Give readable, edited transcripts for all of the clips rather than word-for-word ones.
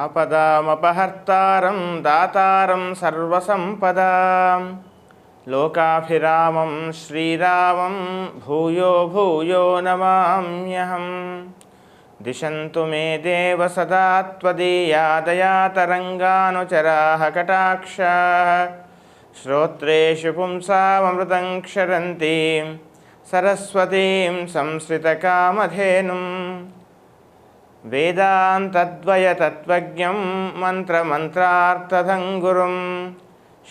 ఆపదామపహర్తారం దాతారం సర్వసంపదాం లోకాభిరామం శ్రీరామం భూయో భూయో నమామ్యహం. దిశంతు మే దేవ సదా త్వదీయా దయాతరంగానుచరాః కటాక్షాః. శ్రోత్రేషు పుంసామృతం క్షరంతీం సరస్వతీం సంశ్రితకామధేనుం. వేదాంతద్వయతత్వజ్ఞం మంత్రమంత్రార్థదం గురుం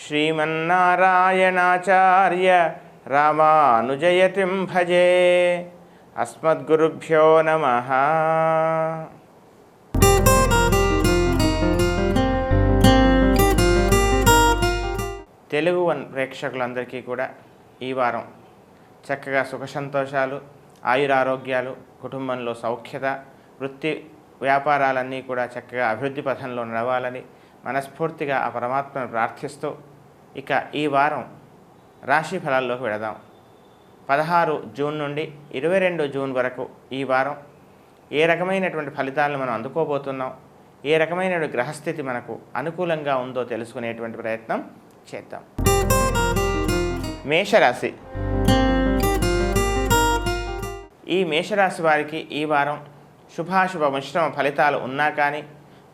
శ్రీమన్నారాయణాచార్య రామానుజయతిం భజే. అస్మద్గురుభ్యో నమః. తెలుగు వన్ ప్రేక్షకులందరికీ కూడా ఈ వారం చక్కగా సుఖ సంతోషాలు, ఆయురారోగ్యాలు, కుటుంబంలో సౌఖ్యత, వృత్తి వ్యాపారాలన్నీ కూడా చక్కగా అభివృద్ధి పథంలో నడవాలని మనస్ఫూర్తిగా ఆ పరమాత్మను ప్రార్థిస్తూ ఇక ఈ వారం రాశి ఫలాల్లోకి వెళదాం. 16 జూన్ నుండి 22 జూన్ వరకు ఈ వారం ఏ రకమైనటువంటి ఫలితాలను మనం అందుకోబోతున్నాం, ఏ రకమైన గ్రహస్థితి మనకు అనుకూలంగా ఉందో తెలుసుకునేటువంటి ప్రయత్నం చేద్దాం. మేషరాశి. ఈ మేషరాశి వారికి ఈ వారం శుభాశుభ మిశ్రమ ఫలితాలు ఉన్నా కానీ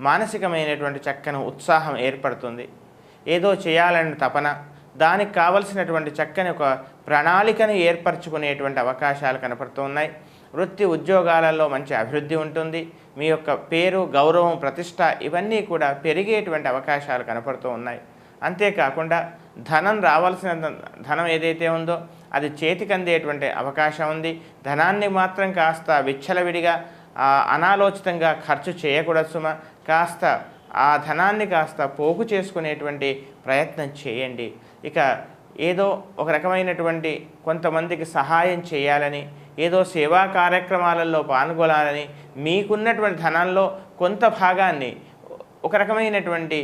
మానసికమైనటువంటి చక్కని ఉత్సాహం ఏర్పడుతుంది. ఏదో చేయాలని తపన, దానికి కావలసినటువంటి చక్కని ఒక ప్రణాళికను ఏర్పరచుకునేటువంటి అవకాశాలు కనపడుతూ ఉన్నాయి. వృత్తి ఉద్యోగాలలో మంచి అభివృద్ధి ఉంటుంది. మీ యొక్క పేరు, గౌరవం, ప్రతిష్ట ఇవన్నీ కూడా పెరిగేటువంటి అవకాశాలు కనపడుతూ ఉన్నాయి. అంతేకాకుండా ధనం రావాల్సిన ధనం ఏదైతే ఉందో అది చేతికి అందేటువంటి అవకాశం ఉంది. ధనాన్ని మాత్రం కాస్త విచ్చలవిడిగా అనాలోచితంగా ఖర్చు చేయకూడదు సుమ. కాస్త ఆ ధనాన్ని కాస్త పోగు చేసుకునేటువంటి ప్రయత్నం చేయండి. ఇక ఏదో ఒక రకమైనటువంటి కొంతమందికి సహాయం చేయాలని, ఏదో సేవా కార్యక్రమాలలో పాల్గొనాలని, మీకున్నటువంటి ధనంలో కొంత భాగాన్ని ఒక రకమైనటువంటి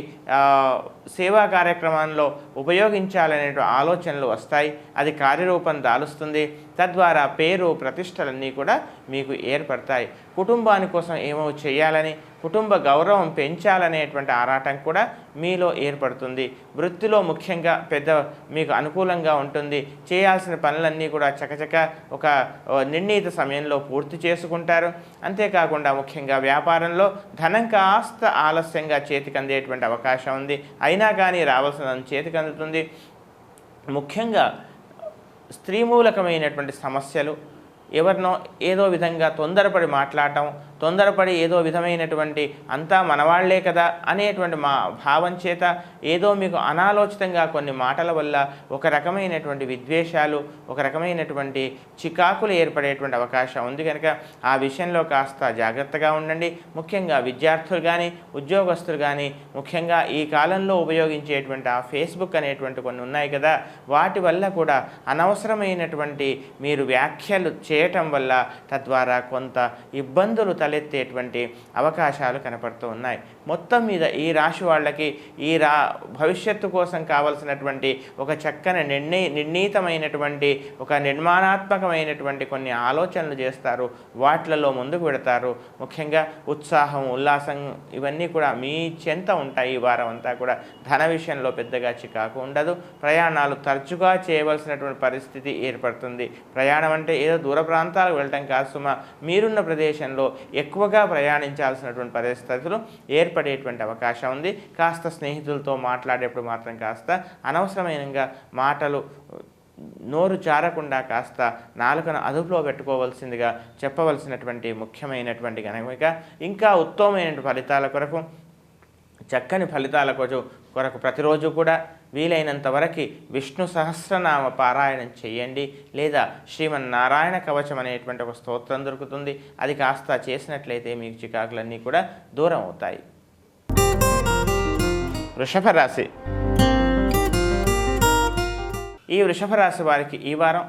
సేవా కార్యక్రమంలో ఉపయోగించాలనే ఆలోచనలు వస్తాయి. అది కార్యరూపం దాలుస్తుంది. తద్వారా పేరు, ప్రతిష్టలన్నీ కూడా మీకు ఏర్పడతాయి. కుటుంబాని కోసం ఏమో చేయాలని, కుటుంబ గౌరవం పెంచాలనేటువంటి ఆరాటం కూడా మీలో ఏర్పడుతుంది. వృత్తిలో ముఖ్యంగా మీకు అనుకూలంగా ఉంటుంది. చేయాల్సిన పనులన్నీ కూడా చకచక ఒక నిర్ణీత సమయంలో పూర్తి చేసుకుంటారు. అంతేకాకుండా ముఖ్యంగా వ్యాపారంలో ధనం కాస్త ఆలస్యంగా చేతికి అందేటువంటి అవకాశం ఉంది. అయినా కానీ రావాల్సిన చేతికి అందుతుంది. ముఖ్యంగా స్త్రీమూలకమైనటువంటి సమస్యలు, ఎవరినో ఏదో విధంగా తొందరపడి మాట్లాడటం, తొందరపడి ఏదో విధమైనటువంటి అంతా మనవాళ్లే కదా అనేటువంటి భావం చేత ఏదో మీకు అనాలోచితంగా కొన్ని మాటల వల్ల ఒక రకమైనటువంటి విద్వేషాలు, ఒక రకమైనటువంటి చికాకులు ఏర్పడేటువంటి అవకాశం ఉంది. కనుక ఆ విషయంలో కాస్త జాగ్రత్తగా ఉండండి. ముఖ్యంగా విద్యార్థులు కానీ, ఉద్యోగస్తులు కానీ, ముఖ్యంగా ఈ కాలంలో ఉపయోగించేటువంటి ఆ ఫేస్బుక్ అనేటువంటి కొన్ని ఉన్నాయి కదా, వాటి వల్ల కూడా అనవసరమైనటువంటి మీరు వ్యాఖ్యలు చేయటం వల్ల తద్వారా కొంత ఇబ్బందులు తలెత్తేటువంటి అవకాశాలు కనపడుతూ ఉన్నాయి. మొత్తం మీద ఈ రాశి వాళ్ళకి భవిష్యత్తు కోసం కావలసినటువంటి ఒక చక్కని నిర్ణీతమైనటువంటి ఒక నిర్మాణాత్మకమైనటువంటి కొన్ని ఆలోచనలు చేస్తారు. వాటిలలో ముందుకు పెడతారు. ముఖ్యంగా ఉత్సాహం, ఉల్లాసం ఇవన్నీ కూడా మీ చెంత ఉంటాయి. ఈ వారం అంతా కూడా ధన విషయంలో పెద్దగా చికాకు ఉండదు. ప్రయాణాలు తరచుగా చేయవలసినటువంటి పరిస్థితి ఏర్పడుతుంది. ప్రయాణం అంటే ఏదో దూర ప్రాంతాలకు వెళ్ళటం కాదు సుమ. మీరున్న ప్రదేశంలో ఎక్కువగా ప్రయాణించాల్సినటువంటి పరిస్థితులు ఏర్పడేటువంటి అవకాశం ఉంది. కాస్త స్నేహితులతో మాట్లాడేప్పుడు మాత్రం కాస్త అనవసరమైనగా మాటలు నోరు జారకుండా కాస్త నాలుకను అదుపులో పెట్టుకోవాల్సిందిగా చెప్పవలసినటువంటి ముఖ్యమైనటువంటి గణమిక. ఇంకా ఉత్తమమైన ఫలితాల కొరకు, చక్కని ఫలితాల కొరకు ప్రతిరోజు కూడా వీలైనంత వరకు విష్ణు సహస్రనామ పారాయణం చేయండి. లేదా శ్రీమన్నారాయణ కవచం అనేటువంటి ఒక స్తోత్రం దొరుకుతుంది. అది కాస్త చేసినట్లయితే మీకు చికాకులన్నీ కూడా దూరం అవుతాయి. వృషభ రాశి. ఈ వృషభ రాశి వారికి ఈ వారం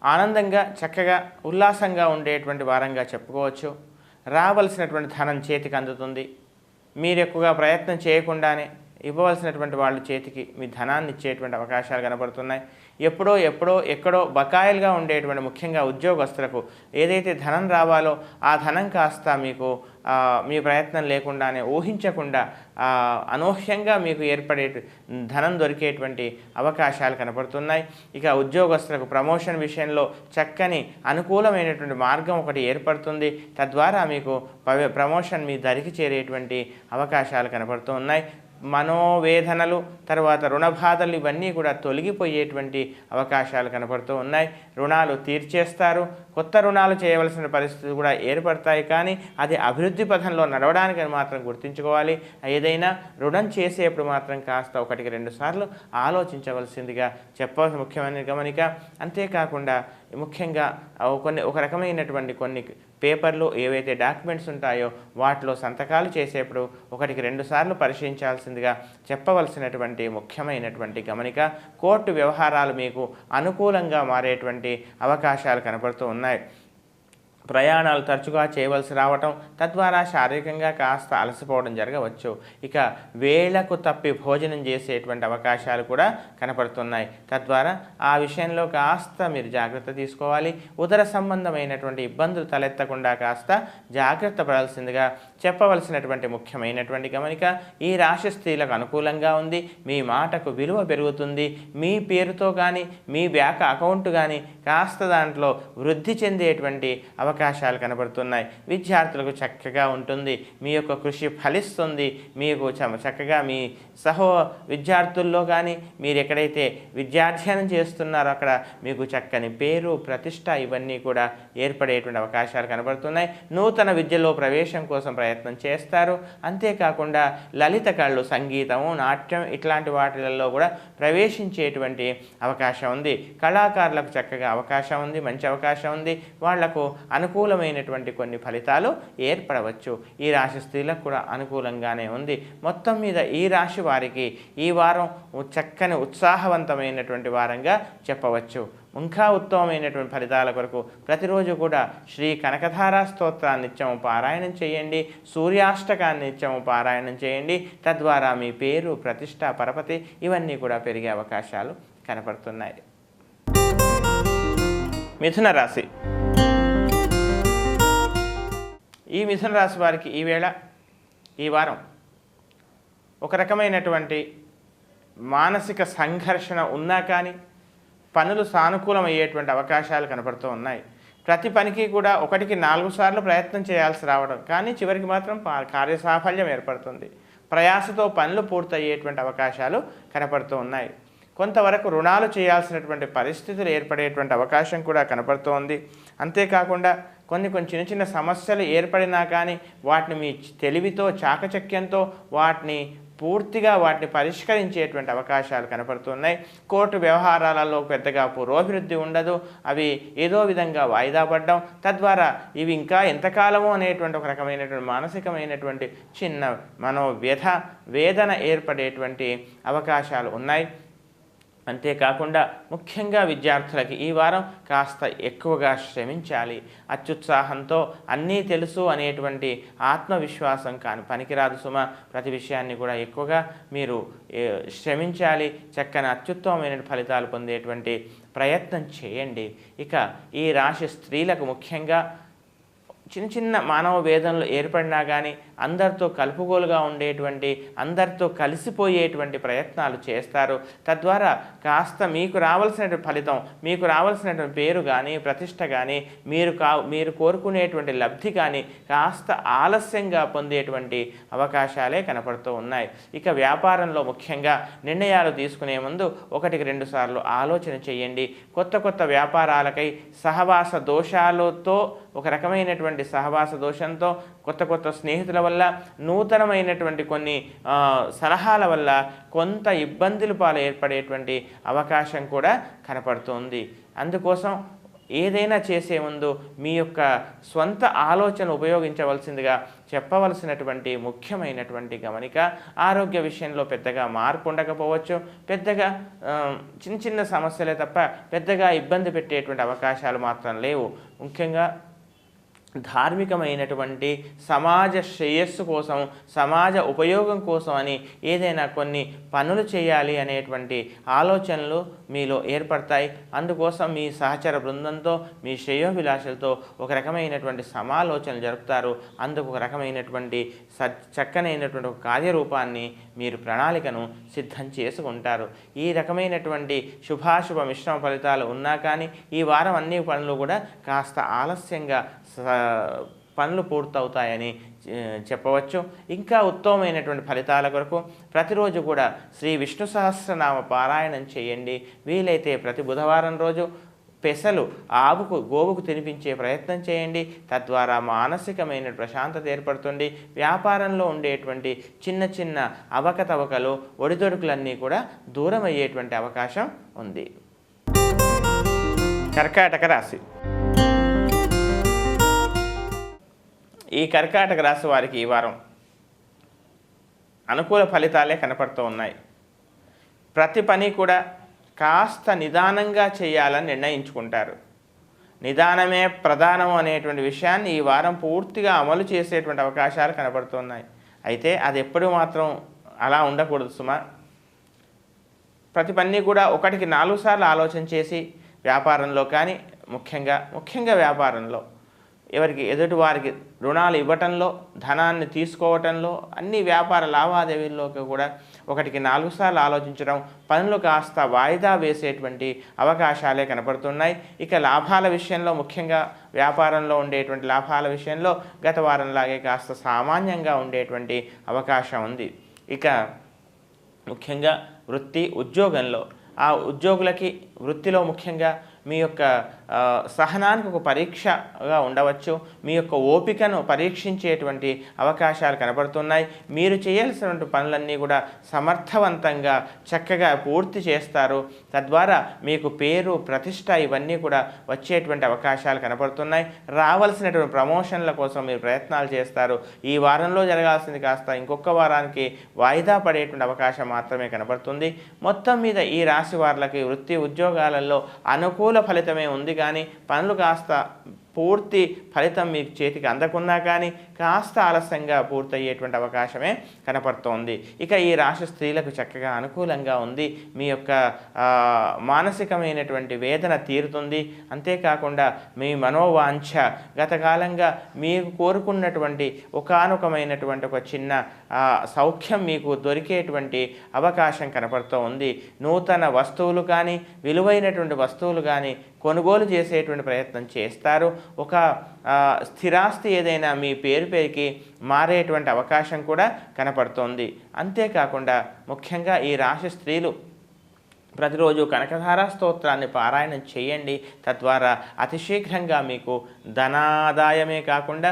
ఆనందంగా, చక్కగా, ఉల్లాసంగా ఉండేటువంటి వారంగా చెప్పుకోవచ్చు. రావలసినటువంటి ధనం చేతికి అందుతుంది. మీరు ఎక్కువగా ప్రయత్నం చేయకుండానే ఇవ్వవలసినటువంటి వాళ్ళు చేతికి మీ ధనాన్ని ఇచ్చేటువంటి అవకాశాలు కనబడుతున్నాయి. ఎప్పుడో ఎక్కడో బకాయిలుగా ఉండేటువంటి ముఖ్యంగా ఉద్యోగస్తులకు ఏదైతే ధనం రావాలో ఆ ధనం కాస్త మీకు మీ ప్రయత్నం లేకుండానే ఊహించకుండా అనూహ్యంగా మీకు ఏర్పడే ధనం దొరికేటువంటి అవకాశాలు కనపడుతున్నాయి. ఇక ఉద్యోగస్తులకు ప్రమోషన్ విషయంలో చక్కని అనుకూలమైనటువంటి మార్గం ఒకటి ఏర్పడుతుంది. తద్వారా మీకు ప్రమోషన్ మీ దరికి చేరేటువంటి అవకాశాలు కనపడుతూ ఉన్నాయి. మనోవేదనలు, తర్వాత రుణ బాధలు ఇవన్నీ కూడా తొలగిపోయేటువంటి అవకాశాలు కనపడుతూ ఉన్నాయి. రుణాలు తీర్చేస్తారు. కొత్త రుణాలు చేయవలసిన పరిస్థితులు కూడా ఏర్పడతాయి. కానీ అది అభివృద్ధి పథంలో నడవడానికి మాత్రం గుర్తుంచుకోవాలి. ఏదైనా రుణం చేసేప్పుడు మాత్రం కాస్త 1-2 సార్లు ఆలోచించవలసిందిగా చెప్పవలసిన ముఖ్యమైన గమనిక. అంతేకాకుండా ముఖ్యంగా ఒక రకమైనటువంటి కొన్ని పేపర్లు ఏవైతే డాక్యుమెంట్స్ ఉంటాయో వాటిలో సంతకాలు చేసేప్పుడు 1-2 సార్లు పరిశీలించాల్సిందిగా చెప్పవలసినటువంటి ముఖ్యమైనటువంటి గమనిక. కోర్టు వ్యవహారాలు మీకు అనుకూలంగా మారేటువంటి అవకాశాలు కనపడుతూ ఉన్నాయి. ప్రయాణాలు తరచుగా చేయవలసి రావటం, తద్వారా శారీరకంగా కాస్త అలసిపోవడం జరగవచ్చు. ఇక వేళకు తప్పి భోజనం చేసేటువంటి అవకాశాలు కూడా కనపడుతున్నాయి. తద్వారా ఆ విషయంలో కాస్త మీరు జాగ్రత్త తీసుకోవాలి. ఉదర సంబంధమైనటువంటి ఇబ్బందులు తలెత్తకుండా కాస్త జాగ్రత్త పడాల్సిందిగా చెప్పవలసినటువంటి ముఖ్యమైనటువంటి గమనిక. ఈ రాశి స్త్రీలకు అనుకూలంగా ఉంది. మీ మాటకు విలువ పెరుగుతుంది. మీ పేరుతో కానీ మీ బ్యాంక్ అకౌంట్ కానీ కాస్త దాంట్లో వృద్ధి చెందేటువంటి అవకాశాలు కనబడుతున్నాయి. విద్యార్థులకు చక్కగా ఉంటుంది. మీ యొక్క కృషి ఫలిస్తుంది. మీకు చక్కగా మీ విద్యార్థుల్లో కానీ మీరు ఎక్కడైతే విద్యాధ్యయనం చేస్తున్నారో అక్కడ మీకు చక్కని పేరు, ప్రతిష్ట ఇవన్నీ కూడా ఏర్పడేటువంటి అవకాశాలు కనబడుతున్నాయి. నూతన విద్యలో ప్రవేశం కోసం ప్రయత్నం చేస్తారు. అంతేకాకుండా లలిత కళలు, సంగీతము, నాట్యం ఇట్లాంటి వాటిలలో కూడా ప్రవేశించేటువంటి అవకాశం ఉంది. కళాకారులకు చక్కగా అవకాశం ఉంది, మంచి అవకాశం ఉంది. వాళ్లకు అనుకూలమైనటువంటి కొన్ని ఫలితాలు ఏర్పడవచ్చు. ఈ రాశి స్త్రీలకు కూడా అనుకూలంగానే ఉంది. మొత్తం మీద ఈ రాశి వారికి ఈ వారం చక్కని ఉత్సాహవంతమైనటువంటి వారంగా చెప్పవచ్చు. ఇంకా ఉత్తమమైనటువంటి ఫలితాల కొరకు ప్రతిరోజు కూడా శ్రీ కనకధారా స్తోత్రాన్ని నిత్యము పారాయణం చేయండి. సూర్యాష్టకాన్ని నిత్యము పారాయణం చేయండి. తద్వారా మీ పేరు, ప్రతిష్ట, పరపతి ఇవన్నీ కూడా పెరిగే అవకాశాలు కనపడుతున్నాయి. మిథున రాశి. ఈ మిథున రాశి వారికి ఈ వారం ఒక రకమైనటువంటి మానసిక సంఘర్షణ ఉన్నా కానీ పనులు సానుకూలమయ్యేటువంటి అవకాశాలు కనపడుతూ ఉన్నాయి. ప్రతి పనికి కూడా 1-4 సార్లు ప్రయత్నం చేయాల్సి రావడం, కానీ చివరికి మాత్రం కార్యసాఫల్యం ఏర్పడుతుంది. ప్రయాసతో పనులు పూర్తయ్యేటువంటి అవకాశాలు కనపడుతూ ఉన్నాయి. కొంతవరకు రుణాలు చేయాల్సినటువంటి పరిస్థితులు ఏర్పడేటువంటి అవకాశం కూడా కనపడుతోంది. అంతేకాకుండా కొన్ని చిన్న సమస్యలు ఏర్పడినా కానీ వాటిని మీ తెలివితో, చాకచక్యంతో పూర్తిగా పరిష్కరించేటువంటి అవకాశాలు కనపడుతున్నాయి. కోర్టు వ్యవహారాలలో పెద్దగా పురోభివృద్ధి ఉండదు. అవి ఏదో విధంగా వాయిదా పడడం, తద్వారా ఇవి ఇంకా ఎంతకాలమో అనేటువంటి ఒక రకమైనటువంటి మానసికమైనటువంటి చిన్న వేదన ఏర్పడేటువంటి అవకాశాలు ఉన్నాయి. అంతేకాకుండా ముఖ్యంగా విద్యార్థులకి ఈ వారం కాస్త ఎక్కువగా శ్రమించాలి. అత్యుత్సాహంతో అన్నీ తెలుసు అనేటువంటి ఆత్మవిశ్వాసం పనికిరాదు సుమ. ప్రతి విషయాన్ని కూడా ఎక్కువగా మీరు శ్రమించాలి. చక్కని అత్యుత్తమమైన ఫలితాలు పొందేటువంటి ప్రయత్నం చేయండి. ఇక ఈ రాశి స్త్రీలకు ముఖ్యంగా చిన్న మానవ వేదనలు ఏర్పడినా కానీ అందరితో కలుపుగోలుగా ఉండేటువంటి, అందరితో కలిసిపోయేటువంటి ప్రయత్నాలు చేస్తారు. తద్వారా కాస్త మీకు రావాల్సినటువంటి ఫలితం, మీకు రావాల్సినటువంటి పేరు కానీ, ప్రతిష్ట కానీ, మీరు కోరుకునేటువంటి లబ్ధి కానీ కాస్త ఆలస్యంగా పొందేటువంటి అవకాశాలే కనపడుతూ ఉన్నాయి. ఇక వ్యాపారంలో ముఖ్యంగా నిర్ణయాలు తీసుకునే ముందు 1-2 సార్లు ఆలోచన చేయండి. కొత్త వ్యాపారాలకై సహవాస దోషాలతో, ఒక రకమైనటువంటి సహవాస దోషంతో, కొత్త స్నేహితుల వల్ల, నూతనమైనటువంటి కొన్ని సలహాల వల్ల కొంత ఇబ్బందులు ఏర్పడేటువంటి అవకాశం కూడా కనపడుతుంది. అందుకోసం ఏదైనా చేసే ముందు మీ యొక్క స్వంత ఆలోచన ఉపయోగించవలసిందిగా చెప్పవలసినటువంటి ముఖ్యమైనటువంటి గమనిక. ఆరోగ్య విషయంలో పెద్దగా మార్పు ఉండకపోవచ్చు. పెద్దగా చిన్న సమస్యలే తప్ప పెద్దగా ఇబ్బంది పెట్టేటువంటి అవకాశాలు మాత్రం లేవు. ముఖ్యంగా ధార్మికమైనటువంటి సమాజ శ్రేయస్సు కోసం, సమాజ ఉపయోగం కోసం అని ఏదైనా కొన్ని పనులు చేయాలి అనేటువంటి ఆలోచనలు మీలో ఏర్పడతాయి. అందుకోసం మీ సహచర బృందంతో, మీ శ్రేయోభిలాషలతో ఒక రకమైనటువంటి సమాలోచనలు జరుపుతారు. అందుకు ఒక రకమైనటువంటి చక్కనైనటువంటి ఒక కార్యరూపాన్ని మీరు ప్రణాళికను సిద్ధం చేసుకుంటారు. ఈ రకమైనటువంటి శుభాశుభ మిశ్రమ ఫలితాలు ఉన్నా కానీ ఈ వారం అన్ని పనులు కూడా కాస్త ఆలస్యంగా పనులు పూర్తవుతాయని చెప్పవచ్చు. ఇంకా ఉత్తమమైనటువంటి ఫలితాల కొరకు ప్రతిరోజు కూడా శ్రీ విష్ణు సహస్రనామ పారాయణం చేయండి. వీలైతే ప్రతి బుధవారం రోజు పెసలు గోవుకు తినిపించే ప్రయత్నం చేయండి. తద్వారా మానసికమైన ప్రశాంతత ఏర్పడుతుంది. వ్యాపారంలో ఉండేటువంటి చిన్న చిన్న అవకతవకలు, ఒడిదొడుకులన్నీ కూడా దూరం అయ్యేటువంటి అవకాశం ఉంది. కర్కాటక రాశి. ఈ కర్కాటక రాశి వారికి ఈ వారం అనుకూల ఫలితాలే కనపడుతూ ఉన్నాయి. ప్రతి పని కూడా కాస్త నిదానంగా చేయాలని నిర్ణయించుకుంటారు. నిదానమే ప్రధానం అనేటువంటి విషయాన్ని ఈ వారం పూర్తిగా అమలు చేసేటువంటి అవకాశాలు కనపడుతున్నాయి. అయితే అది ఎప్పుడు మాత్రం అలా ఉండకూడదు సుమా. ప్రతి పని కూడా 1కి 4 సార్లు ఆలోచన చేసి వ్యాపారంలో కానీ ముఖ్యంగా వ్యాపారంలో ఎదుటి వారికి రుణాలు ఇవ్వటంలో, ధనాన్ని తీసుకోవటంలో, అన్ని వ్యాపార లావాదేవీల్లోకి కూడా 1కి 4 సార్లు ఆలోచించడం, పనులు కాస్త వాయిదా వేసేటువంటి అవకాశాలే కనపడుతున్నాయి. ఇక లాభాల విషయంలో, ముఖ్యంగా వ్యాపారంలో ఉండేటువంటి లాభాల విషయంలో గత వారంలాగే కాస్త సామాన్యంగా ఉండేటువంటి అవకాశం ఉంది. ఇక ముఖ్యంగా వృత్తి ఉద్యోగంలో ఆ ఉద్యోగులకి వృత్తిలో ముఖ్యంగా మీ యొక్క సహనానికి ఒక పరీక్షగా ఉండవచ్చు. మీ యొక్క ఓపికను పరీక్షించేటువంటి అవకాశాలు కనబడుతున్నాయి. మీరు చేయాల్సినటువంటి పనులన్నీ కూడా సమర్థవంతంగా చక్కగా పూర్తి చేస్తారు. తద్వారా మీకు పేరు, ప్రతిష్ట ఇవన్నీ కూడా వచ్చేటువంటి అవకాశాలు కనబడుతున్నాయి. రావాల్సినటువంటి ప్రమోషన్ల కోసం మీరు ప్రయత్నాలు చేస్తారు. ఈ వారంలో జరగాల్సింది కాస్త ఇంకొక వారానికి వాయిదా పడేటువంటి అవకాశం మాత్రమే కనబడుతుంది. మొత్తం మీద ఈ రాశి వారులకి వృత్తి ఉద్యోగాలలో అనుకూల ఫలితమే ఉంది. కానీ పనులు కాస్త పూర్తి ఫలితం మీకు చేతికి అందకున్నా కానీ కాస్త ఆలస్యంగా పూర్తయ్యేటువంటి అవకాశమే కనపడుతోంది. ఇక ఈ రాశి స్త్రీలకు చక్కగా అనుకూలంగా ఉంది. మీ యొక్క మానసికమైనటువంటి వేదన తీరుతుంది. అంతేకాకుండా మీ మనోవాంఛ గతకాలంగా మీకు కోరుకున్నటువంటి ఒకానొకమైనటువంటి ఒక చిన్న సౌఖ్యం మీకు దొరికేటువంటి అవకాశం కనపడుతూ ఉంది. నూతన వస్తువులు కానీ, విలువైనటువంటి వస్తువులు కానీ కొనుగోలు చేసేటువంటి ప్రయత్నం చేస్తారు. ఒక స్థిరాస్తి ఏదైనా మీ పేరుకి మారేటువంటి అవకాశం కూడా కనపడుతోంది. అంతేకాకుండా ముఖ్యంగా ఈ రాశి స్త్రీలు ప్రతిరోజు కనకధార స్తోత్రాన్ని పారాయణం చేయండి. తద్వారా అతి శీఘ్రంగా మీకు ధనాదాయమే కాకుండా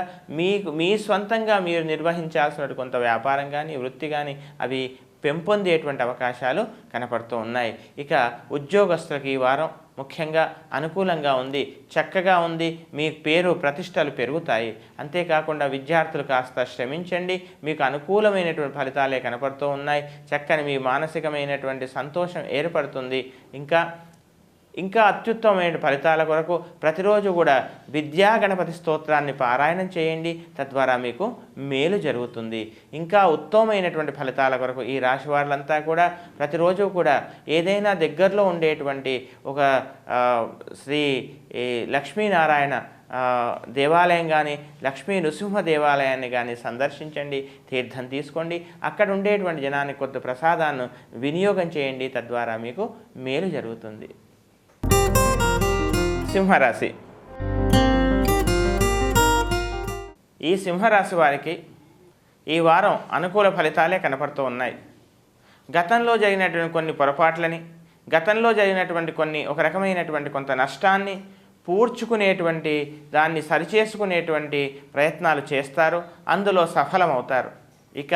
మీ స్వంతంగా మీరు నిర్వహించాల్సిన కొంత వ్యాపారం కానీ, వృత్తి కానీ అవి పెంపొందేటువంటి అవకాశాలు కనపడుతూ ఉన్నాయి. ఇక ఉద్యోగస్తులకు ఈ వారం ముఖ్యంగా అనుకూలంగా ఉంది, చక్కగా ఉంది. మీ పేరు ప్రతిష్టలు పెరుగుతాయి. అంతేకాకుండా విద్యార్థులు కాస్త శ్రమించండి, మీకు అనుకూలమైనటువంటి ఫలితాలే కనపడుతూ ఉన్నాయి. చక్కని మీ మానసికమైనటువంటి సంతోషం ఏర్పడుతుంది. ఇంకా అత్యుత్తమమైన ఫలితాల కొరకు ప్రతిరోజు కూడా విద్యా గణపతి స్తోత్రాన్ని పారాయణం చేయండి. తద్వారా మీకు మేలు జరుగుతుంది. ఇంకా ఉత్తమమైనటువంటి ఫలితాల కొరకు ఈ రాశి వారులంతా కూడా ప్రతిరోజు కూడా ఏదైనా దగ్గరలో ఉండేటువంటి ఒక శ్రీ లక్ష్మీనారాయణ దేవాలయం కానీ, లక్ష్మీ నృసింహ దేవాలయాన్ని కానీ సందర్శించండి, తీర్థం తీసుకోండి. అక్కడ ఉండేటువంటి జనానికి కొద్ది ప్రసాదాన్ని వినియోగం చేయండి. తద్వారా మీకు మేలు జరుగుతుంది. సింహరాశి. ఈ సింహరాశి వారికి ఈ వారం అనుకూల ఫలితాలే కనపడుతూ ఉన్నాయి. గతంలో జరిగినటువంటి కొన్ని పొరపాట్లని, గతంలో జరిగినటువంటి ఒక రకమైనటువంటి కొంత నష్టాన్ని పూడ్చుకునేటువంటి, దాన్ని సరిచేసుకునేటువంటి ప్రయత్నాలు చేస్తారు. అందులో సఫలమవుతారు. ఇక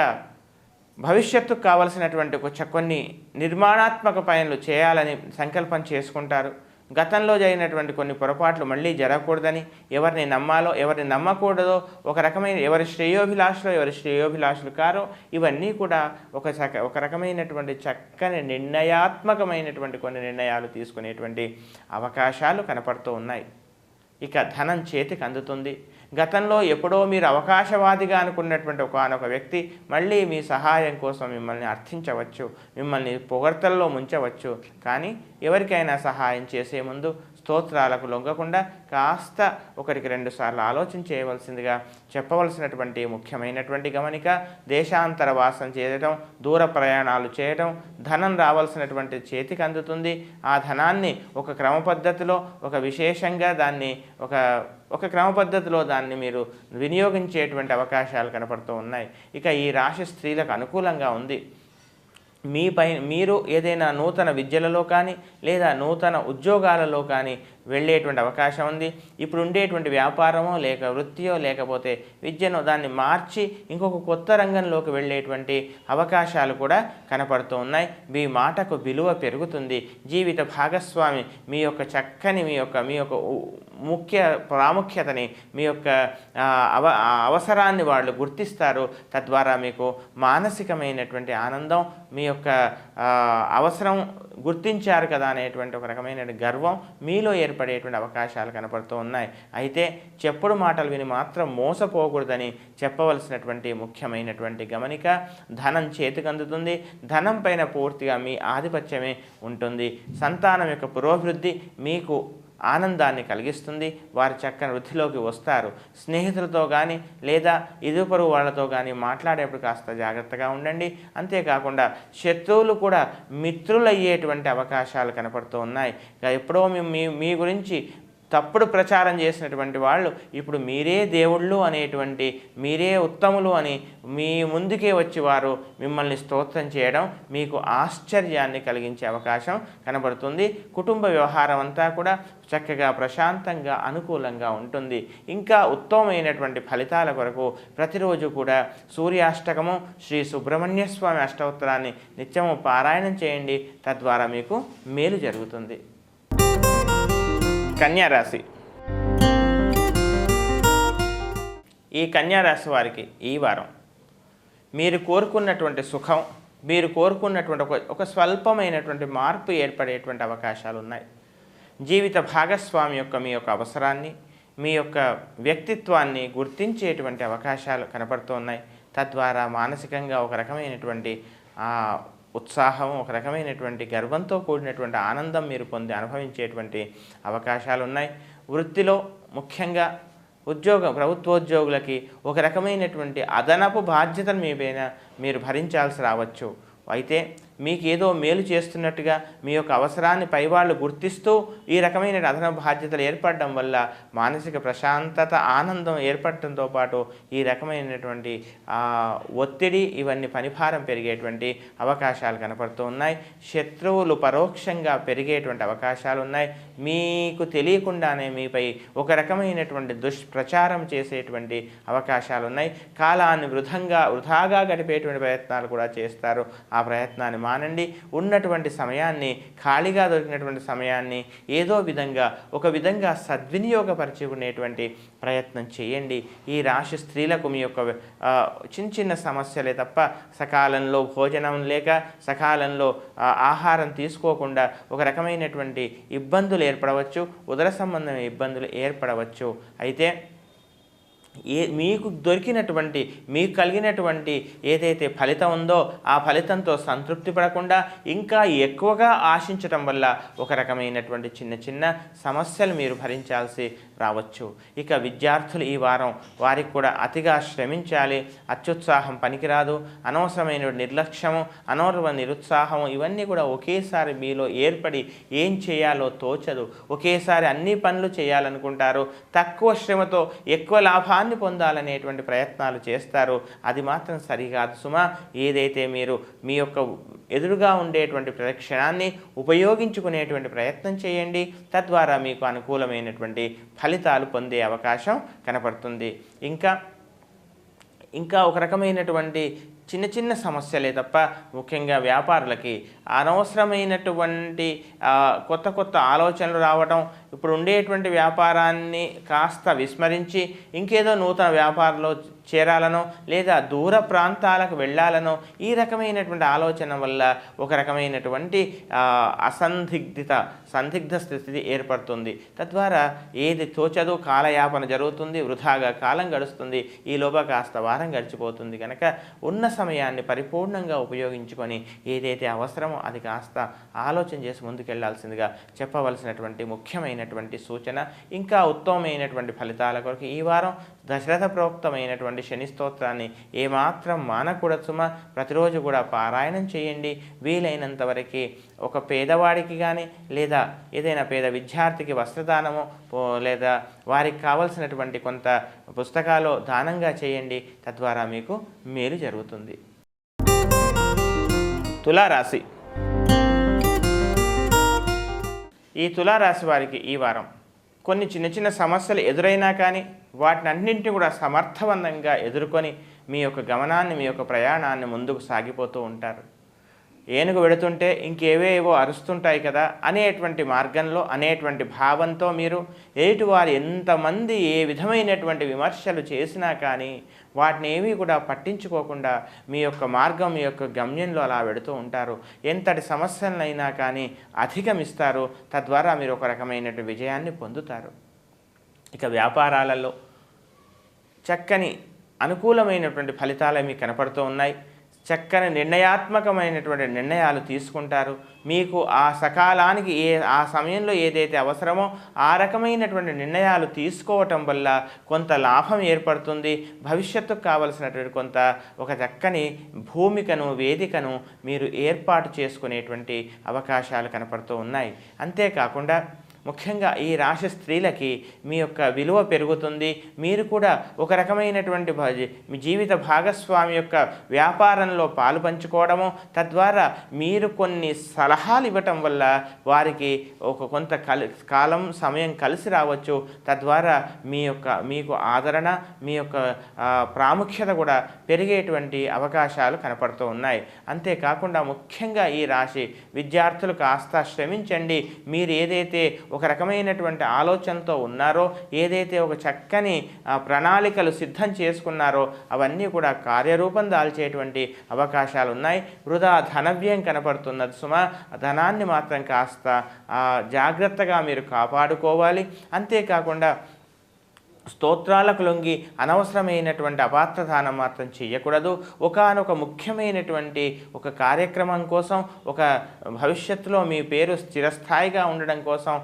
భవిష్యత్తుకు కావలసినటువంటి కొన్ని నిర్మాణాత్మక పనులు చేయాలని సంకల్పం చేసుకుంటారు. గతంలో జరిగినటువంటి కొన్ని పొరపాట్లు మళ్ళీ జరగకూడదని, ఎవరిని నమ్మాలో ఎవరిని నమ్మకూడదో, ఒక రకమైన ఎవరి శ్రేయోభిలాషులు కారో ఇవన్నీ కూడా ఒక రకమైనటువంటి చక్కని నిర్ణయాత్మకమైనటువంటి కొన్ని నిర్ణయాలు తీసుకునేటువంటి అవకాశాలు కనపడుతూ ఉన్నాయి. ఇక ధనం చేతికి అందుతుంది. గతంలో ఎప్పుడో మీరు అవకాశవాదిగా అనుకున్నటువంటి ఒకానొక వ్యక్తి మళ్ళీ మీ సహాయం కోసం మిమ్మల్ని అర్థించవచ్చు, మిమ్మల్ని పొగడ్తల్లో ముంచవచ్చు. కానీ ఎవరికైనా సహాయం చేసే ముందు స్తోత్రాలకు లొంగకుండా కాస్త ఒకటికి 2 సార్లు ఆలోచన చేయవలసిందిగా చెప్పవలసినటువంటి ముఖ్యమైనటువంటి గమనిక. దేశాంతర వాసం చేయడం, దూర ప్రయాణాలు చేయడం, ధనం రావాల్సినటువంటి చేతికి అందుతుంది. ఆ ధనాన్ని ఒక క్రమ పద్ధతిలో, ఒక విశేషంగా దాన్ని ఒక క్రమ పద్ధతిలో దాన్ని మీరు వినియోగించేటువంటి అవకాశాలు కనపడుతూ ఉన్నాయి. ఇక ఈ రాశి స్త్రీలకు అనుకూలంగా ఉంది. మీరు ఏదైనా నూతన విద్యలలో కానీ లేదా నూతన ఉద్యోగాలలో కానీ వెళ్ళేటువంటి అవకాశం ఉంది. ఇప్పుడు ఉండేటువంటి వ్యాపారమో లేక వృత్తియో లేకపోతే విద్యను దాన్ని మార్చి ఇంకొక కొత్త రంగంలోకి వెళ్ళేటువంటి అవకాశాలు కూడా కనపడుతూ ఉన్నాయి. మీ మాటకు విలువ పెరుగుతుంది. జీవిత భాగస్వామి మీ యొక్క చక్కని మీ యొక్క ముఖ్య ప్రాముఖ్యతని, మీ యొక్క అవసరాన్ని వాళ్ళు గుర్తిస్తారు. తద్వారా మీకు మానసికమైనటువంటి ఆనందం, మీ యొక్క అవసరం గుర్తించారు కదా అనేటువంటి ఒక రకమైన గర్వం మీలో ఏర్పడేటువంటి అవకాశాలు కనపడుతూ ఉన్నాయి. అయితే చెప్పుడు మాటలు విని మాత్రం మోసపోకూడదని చెప్పవలసినటువంటి ముఖ్యమైనటువంటి గమనిక. ధనం చేతికందుతుంది. ధనం పైన పూర్తిగా మీ ఆధిపత్యమే ఉంటుంది. సంతానం యొక్క పురోభివృద్ధి మీకు ఆనందాన్ని కలిగిస్తుంది. వారి చక్కని వృద్ధిలోకి వస్తారు. స్నేహితులతో కానీ లేదా ఇరుపరుగు వాళ్ళతో కానీ మాట్లాడేప్పుడు కాస్త జాగ్రత్తగా ఉండండి. అంతేకాకుండా శత్రువులు కూడా మిత్రులయ్యేటువంటి అవకాశాలు కనపడుతూ ఉన్నాయి. ఎప్పుడో మీ గురించి తప్పుడు ప్రచారం చేసినటువంటి వాళ్ళు ఇప్పుడు మీరే దేవుళ్ళు అనేటువంటి, మీరే ఉత్తములు అని మీ ముందుకే వచ్చి వారు మిమ్మల్ని స్తోత్రం చేయడం మీకు ఆశ్చర్యాన్ని కలిగించే అవకాశం కనబడుతుంది. కుటుంబ వ్యవహారం అంతా కూడా చక్కగా ప్రశాంతంగా అనుకూలంగా ఉంటుంది. ఇంకా ఉత్తమమైనటువంటి ఫలితాల కొరకు ప్రతిరోజు కూడా సూర్యాష్టకము, శ్రీ సుబ్రహ్మణ్య స్వామి అష్టోత్తరాన్ని నిత్యము పారాయణం చేయండి. తద్వారా మీకు మేలు జరుగుతుంది. కన్యారాశి. ఈ కన్యారాశి వారికి ఈ వారం మీరు కోరుకున్నటువంటి సుఖం, మీరు కోరుకున్నటువంటి ఒక స్వల్పమైనటువంటి మార్పు ఏర్పడేటువంటి అవకాశాలు ఉన్నాయి. జీవిత భాగస్వామి యొక్క మీ యొక్క అవసరాన్ని, మీ యొక్క వ్యక్తిత్వాన్ని గుర్తించేటువంటి అవకాశాలు కనపడుతూ ఉన్నాయి. తద్వారా మానసికంగా ఒక రకమైనటువంటి ఉత్సాహం, ఒక రకమైనటువంటి గర్వంతో కూడినటువంటి ఆనందం మీరు పొంది అనుభవించేటువంటి అవకాశాలు ఉన్నాయి. వృత్తిలో ముఖ్యంగా ప్రభుత్వోద్యోగులకి ఒక రకమైనటువంటి అదనపు బాధ్యతను మీ పైన మీరు భరించాల్సి రావచ్చు. అయితే మీకు ఏదో మేలు చేస్తున్నట్టుగా మీ యొక్క అవసరాన్ని పైవాళ్ళు గుర్తిస్తూ ఈ రకమైన అదనపు బాధ్యతలు ఏర్పడడం వల్ల మానసిక ప్రశాంతత, ఆనందం ఏర్పడటంతో పాటు ఈ రకమైనటువంటి ఒత్తిడి, ఇవన్నీ పనిభారం పెరిగేటువంటి అవకాశాలు కనపడుతూ ఉన్నాయి. శత్రువులు పరోక్షంగా పెరిగేటువంటి అవకాశాలు ఉన్నాయి. మీకు తెలియకుండానే మీపై ఒక రకమైనటువంటి దుష్ప్రచారం చేసేటువంటి అవకాశాలు ఉన్నాయి. కాలాన్ని వృధాగా గడిపేటువంటి ప్రయత్నాలు కూడా చేస్తారు. ఆ ప్రయత్నాన్ని మానండి. ఉన్నటువంటి సమయాన్ని, ఖాళీగా దొరికినటువంటి సమయాన్ని ఏదో ఒక విధంగా సద్వినియోగపరచుకునేటువంటి ప్రయత్నం చేయండి. ఈ రాశి స్త్రీలకు మీ యొక్క చిన్న సమస్యలే తప్ప సకాలంలో భోజనం లేక, సకాలంలో ఆహారం తీసుకోకుండా ఒక రకమైనటువంటి ఇబ్బందులు ఏర్పడవచ్చు, ఉదర సంబంధమైన ఇబ్బందులు ఏర్పడవచ్చు. అయితే మీకు దొరికినటువంటి, మీకు కలిగినటువంటి ఏదైతే ఫలితం ఉందో ఆ ఫలితంతో సంతృప్తి పడకుండా ఇంకా ఎక్కువగా ఆశించటం వల్ల ఒక రకమైనటువంటి చిన్న సమస్యలు మీరు భరించాల్సి రావచ్చు. ఇక విద్యార్థులు ఈ వారం వారికి కూడా అతిగా శ్రమించాలి. అత్యుత్సాహం పనికిరాదు. అనవసరమైన నిర్లక్ష్యము, అనవసరమైన నిరుత్సాహము ఇవన్నీ కూడా ఒకేసారి మీలో ఏర్పడి ఏం చేయాలో తోచదు. ఒకేసారి అన్ని పనులు చేయాలనుకుంటారు. తక్కువ శ్రమతో ఎక్కువ లాభాన్ని పొందాలనేటువంటి ప్రయత్నాలు చేస్తారు. అది మాత్రం సరికాదు సుమా. ఏదైతే మీరు మీ యొక్క ఎదురుగా ఉండేటువంటి ప్రక్షణాన్ని ఉపయోగించుకునేటువంటి ప్రయత్నం చేయండి. తద్వారా మీకు అనుకూలమైనటువంటి ఫలితాలు పొందే అవకాశం కనపడుతుంది. ఇంకా ఒక రకమైనటువంటి చిన్న సమస్యలే తప్ప ముఖ్యంగా వ్యాపారులకి అనవసరమైనటువంటి కొత్త ఆలోచనలు రావటం, ఇప్పుడు ఉండేటువంటి వ్యాపారాన్ని కాస్త విస్మరించి ఇంకేదో నూతన వ్యాపారంలో చేరాలనో లేదా దూర ప్రాంతాలకు వెళ్ళాలనో ఈ రకమైనటువంటి ఆలోచన వల్ల ఒక రకమైనటువంటి సందిగ్ధ స్థితి ఏర్పడుతుంది. తద్వారా ఏది తోచదో కాలయాపన జరుగుతుంది, వృధాగా కాలం గడుస్తుంది, ఈలోగా కాస్త వారం గడిచిపోతుంది. కనుక ఉన్న సమయాన్ని పరిపూర్ణంగా ఉపయోగించుకొని ఏదైతే అవసరమో అది కాస్త ఆలోచన చేసి ముందుకెళ్లాల్సిందిగా చెప్పవలసినటువంటి ముఖ్యమైనటువంటి సూచన. ఇంకా ఉత్తమమైనటువంటి ఫలితాల కొరకు ఈ వారం దశరథ ప్రోక్తమైనటువంటి శని స్తోత్రాన్ని ఏమాత్రం మానకూడదు సుమ. ప్రతిరోజు కూడా పారాయణం చేయండి. వీలైనంత వరకు ఒక పేదవాడికి కానీ లేదా ఏదైనా పేద విద్యార్థికి వస్త్రదానము లేదా వారికి కావలసినటువంటి కొంత పుస్తకాలు దానంగా చేయండి. తద్వారా మీకు మేలు జరుగుతుంది. తులారాశి. ఈ తులారాశి వారికి ఈ వారం కొన్ని చిన్న చిన్న సమస్యలు ఎదురైనా కానీ వాటినన్నింటినీ కూడా సమర్థవంతంగా ఎదుర్కొని మీ యొక్క గమనాన్ని, మీ యొక్క ప్రయాణాన్ని ముందుకు సాగిపోతూ ఉంటారు. ఏనుగు వెడుతుంటే ఇంకేవేవో అరుస్తుంటాయి కదా అనేటువంటి మార్గంలో, అనేటువంటి భావంతో మీరు ఎదుటివారు ఎంతమంది ఏ విధమైనటువంటి విమర్శలు చేసినా కానీ వాటిని ఏమీ కూడా పట్టించుకోకుండా మీ యొక్క మార్గం, మీ యొక్క గమ్యంలో అలా వెడుతూ ఉంటారు. ఎంతటి సమస్యలైనా కానీ అధిగమిస్తారు. తద్వారా మీరు ఒక రకమైనటువంటి విజయాన్ని పొందుతారు. ఇక వ్యాపారాలలో చక్కని అనుకూలమైనటువంటి ఫలితాలు మీకు కనపడుతూ ఉన్నాయి. చక్కని నిర్ణయాత్మకమైనటువంటి నిర్ణయాలు తీసుకుంటారు. మీకు ఆ సకాలానికి ఆ సమయంలో ఏదైతే అవసరమో ఆ రకమైనటువంటి నిర్ణయాలు తీసుకోవటం వల్ల కొంత లాభం ఏర్పడుతుంది. భవిష్యత్తుకు కావలసినటువంటి కొంత ఒక చక్కని భూమికను, వేదికను మీరు ఏర్పాటు చేసుకునేటువంటి అవకాశాలు కనపడుతూ ఉన్నాయి. అంతేకాకుండా ముఖ్యంగా ఈ రాశి స్త్రీలకి మీ యొక్క విలువ పెరుగుతుంది. మీరు కూడా ఒక రకమైనటువంటి మీ జీవిత భాగస్వామి యొక్క వ్యాపారంలో పాలు పంచుకోవడము, తద్వారా మీరు కొన్ని సలహాలు ఇవ్వటం వల్ల వారికి ఒక కొంత సమయం కలిసి రావచ్చు. తద్వారా మీకు ఆదరణ, మీ యొక్క ప్రాముఖ్యత కూడా పెరిగేటువంటి అవకాశాలు కనపడుతూ ఉన్నాయి. అంతేకాకుండా ముఖ్యంగా ఈ రాశి విద్యార్థులు కాస్త శ్రమించండి. మీరు ఏదైతే ఒక రకమైనటువంటి ఆలోచనతో ఉన్నారో, ఏదైతే ఒక చక్కని ప్రణాళికలు సిద్ధం చేసుకున్నారో అవన్నీ కూడా కార్యరూపం దాల్చేటువంటి అవకాశాలు ఉన్నాయి. వృధా ధనవ్యయం కనపడుతున్నది సుమ. ధనాన్ని మాత్రం కాస్త జాగ్రత్తగా మీరు కాపాడుకోవాలి. అంతేకాకుండా స్తోత్రాలకు లొంగి అనవసరమైనటువంటి అపాత్రదానం మాత్రం చేయకూడదు. ఒకానొక ముఖ్యమైనటువంటి ఒక కార్యక్రమం కోసం, ఒక భవిష్యత్తులో మీ పేరు స్థిరస్థాయిగా ఉండడం కోసం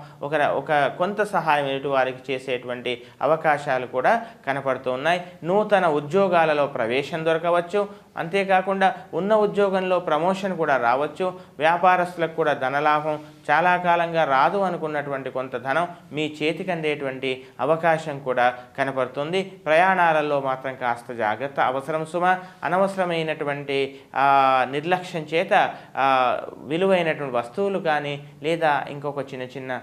ఒక కొంత సహాయం ఎదుటి వారికి చేసేటువంటి అవకాశాలు కూడా కనపడుతూ ఉన్నాయి. నూతన ఉద్యోగాలలో ప్రవేశం దొరకవచ్చు. అంతేకాకుండా ఉన్న ఉద్యోగంలో ప్రమోషన్ కూడా రావచ్చు. వ్యాపారస్తులకు కూడా ధనలాభం, చాలా కాలంగా రాదు అనుకున్నటువంటి కొంత ధనం మీ చేతికి అందేటువంటి అవకాశం కూడా కనపడుతుంది. ప్రయాణాలలో మాత్రం కాస్త జాగ్రత్త అవసరం సుమ. అనవసరమైనటువంటి నిర్లక్ష్యం చేత విలువైనటువంటి వస్తువులు కానీ లేదా ఇంకొక చిన్న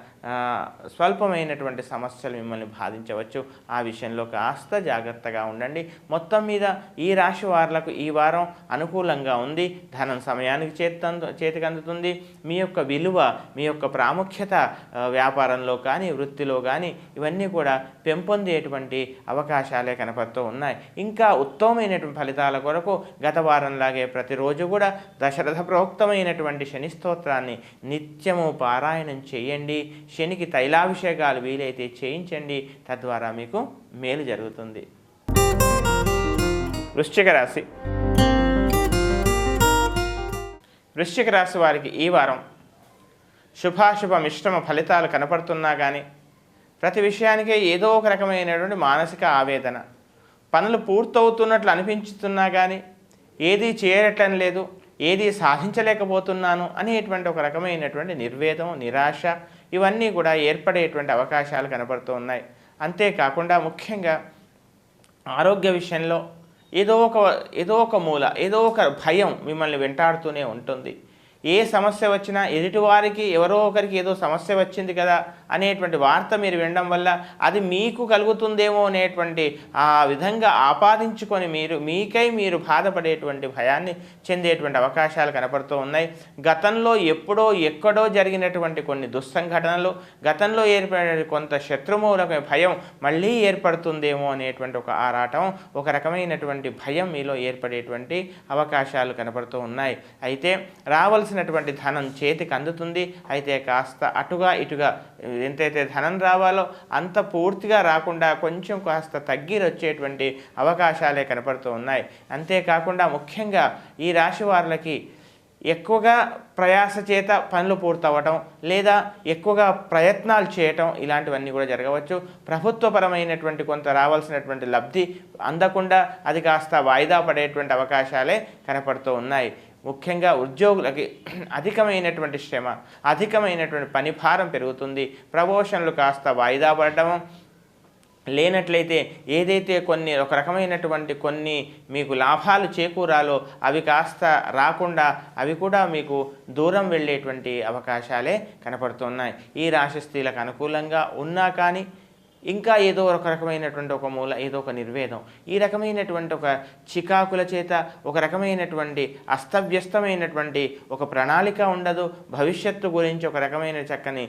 స్వల్పమైనటువంటి సమస్యలు మిమ్మల్ని బాధించవచ్చు. ఆ విషయంలో కాస్త జాగ్రత్తగా ఉండండి. మొత్తం మీద ఈ రాశి వారులకు ఈ వారం అనుకూలంగా ఉంది. ధనం సమయానికి చేతికి అందుతుంది. మీ యొక్క విలువ, మీ యొక్క ప్రాముఖ్యత వ్యాపారంలో కానీ వృత్తిలో కానీ ఇవన్నీ కూడా పెంపొందేటువంటి అవకాశాలే కనపడుతూ ఉన్నాయి. ఇంకా ఉత్తమమైనటువంటి ఫలితాల కొరకు గత వారంలాగే ప్రతిరోజు కూడా దశరథ ప్రోక్తమైనటువంటి శని స్తోత్రాన్ని నిత్యము పారాయణం చేయండి. శనికి తైలాభిషేకాలు వీలైతే చేయించండి. తద్వారా మీకు మేలు జరుగుతుంది. వృశ్చిక రాశి. వృశ్చిక రాశి వారికి ఈ వారం శుభాశుభ మిశ్రమ ఫలితాలు కనపడుతున్నా కానీ ప్రతి విషయానికే ఏదో ఒక రకమైనటువంటి మానసిక ఆవేదన, పనులు పూర్తవుతున్నట్లు అనిపించుతున్నా కానీ ఏదీ చేయటం లేదు, ఏదీ సాధించలేకపోతున్నాను అనేటువంటి ఒక రకమైనటువంటి నిర్వేదం, నిరాశ ఇవన్నీ కూడా ఏర్పడేటువంటి అవకాశాలు కనపడుతూ ఉన్నాయి. అంతేకాకుండా ముఖ్యంగా ఆరోగ్య విషయంలో ఏదో ఒక మూల, ఏదో ఒక భయం మిమ్మల్ని వెంటాడుతూనే ఉంటుంది. ఏ సమస్య వచ్చినా ఎదుటివారికి ఎవరో ఒకరికి ఏదో సమస్య వచ్చింది కదా అనేటువంటి వార్త మీరు వినడం వల్ల అది మీకు కలుగుతుందేమో అనేటువంటి ఆ విధంగా ఆపాదించుకొని మీకై మీరు బాధపడేటువంటి భయాన్ని చెందేటువంటి అవకాశాలు కనపడుతూ ఉన్నాయి. గతంలో ఎప్పుడో ఎక్కడో జరిగినటువంటి కొన్ని దుస్సంఘటనలు, గతంలో ఏర్పడిన కొంత శత్రుమూలక భయం మళ్ళీ ఏర్పడుతుందేమో అనేటువంటి ఒక ఆరాటం, ఒక రకమైనటువంటి భయం మీలో ఏర్పడేటువంటి అవకాశాలు కనపడుతూ ఉన్నాయి. అయితే రావాల్సినటువంటి ధనం చేతికి అందుతుంది. అయితే కాస్త అటుగా ఇటుగా ఎంతైతే ధనం రావాలో అంత పూర్తిగా రాకుండా కొంచెం కాస్త తగ్గి వచ్చేటువంటి అవకాశాలే కనపడుతూ ఉన్నాయి. అంతేకాకుండా ముఖ్యంగా ఈ రాశి వారికి ఎక్కువగా ప్రయాస చేత పనులు పూర్తవటం లేదా ఎక్కువగా ప్రయత్నాలు చేయటం ఇలాంటివన్నీ కూడా జరగవచ్చు. ప్రభుత్వపరమైనటువంటి కొంత రావాల్సినటువంటి లబ్ధి అందకుండా అది కాస్త వాయిదా పడేటువంటి అవకాశాలే కనపడుతూ ఉన్నాయి. ముఖ్యంగా ఉద్యోగులకి అధికమైనటువంటి శ్రమ, అధికమైనటువంటి పనిభారం పెరుగుతుంది. ప్రమోషన్లు కాస్త వాయిదా పడటం, లేనట్లయితే ఏదైతే ఒక రకమైనటువంటి కొన్ని మీకు లాభాలు చేకూరాలో అవి కాస్త రాకుండా అవి కూడా మీకు దూరం వెళ్ళేటువంటి అవకాశాలే కనపడుతున్నాయి. ఈ రాశి స్త్రీలకు అనుకూలంగా ఉన్నా కానీ ఇంకా ఏదో ఒక రకమైనటువంటి ఒక మూల ఏదో ఒక నిర్వేదం, ఈ రకమైనటువంటి ఒక చికాకుల చేత ఒక రకమైనటువంటి అస్తవ్యస్తమైనటువంటి ఒక ప్రణాళిక ఉండదు. భవిష్యత్తు గురించి ఒక రకమైన చక్కని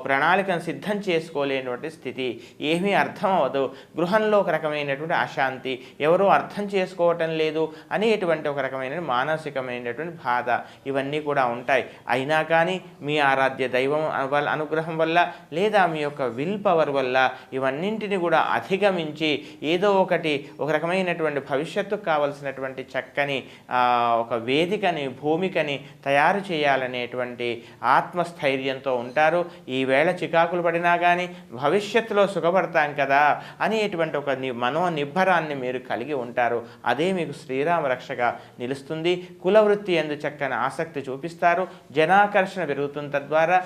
ప్రణాళికను సిద్ధం చేసుకోలేనటువంటి స్థితి, ఏమీ అర్థం అవ్వదు. గృహంలో ఒక రకమైనటువంటి అశాంతి, ఎవరో అర్థం చేసుకోవటం లేదు అనేటువంటి ఒక రకమైన మానసికమైనటువంటి బాధ, ఇవన్నీ కూడా ఉంటాయి. అయినా కానీ మీ ఆరాధ్య దైవం అనుగ్రహం వల్ల లేదా మీ యొక్క విల్ పవర్ వల్ల ఇవన్నింటిని కూడా అధిగమించి ఏదో ఒక రకమైనటువంటి భవిష్యత్తుకు కావలసినటువంటి చక్కని ఒక వేదికని భూమికని తయారు చేయాలనేటువంటి ఆత్మస్థైర్యంతో ఉంటారు. ఈవేళ చికాకులు పడినా కానీ భవిష్యత్తులో సుఖపడతాం కదా అనేటువంటి ఒక మనోనిబ్బరాన్ని మీరు కలిగి ఉంటారు. అదే మీకు శ్రీరామ రక్షగా నిలుస్తుంది. కులవృత్తి యందు చక్కని ఆసక్తి చూపిస్తారు. జనాకర్షణ పెరుగుతుంది. తద్వారా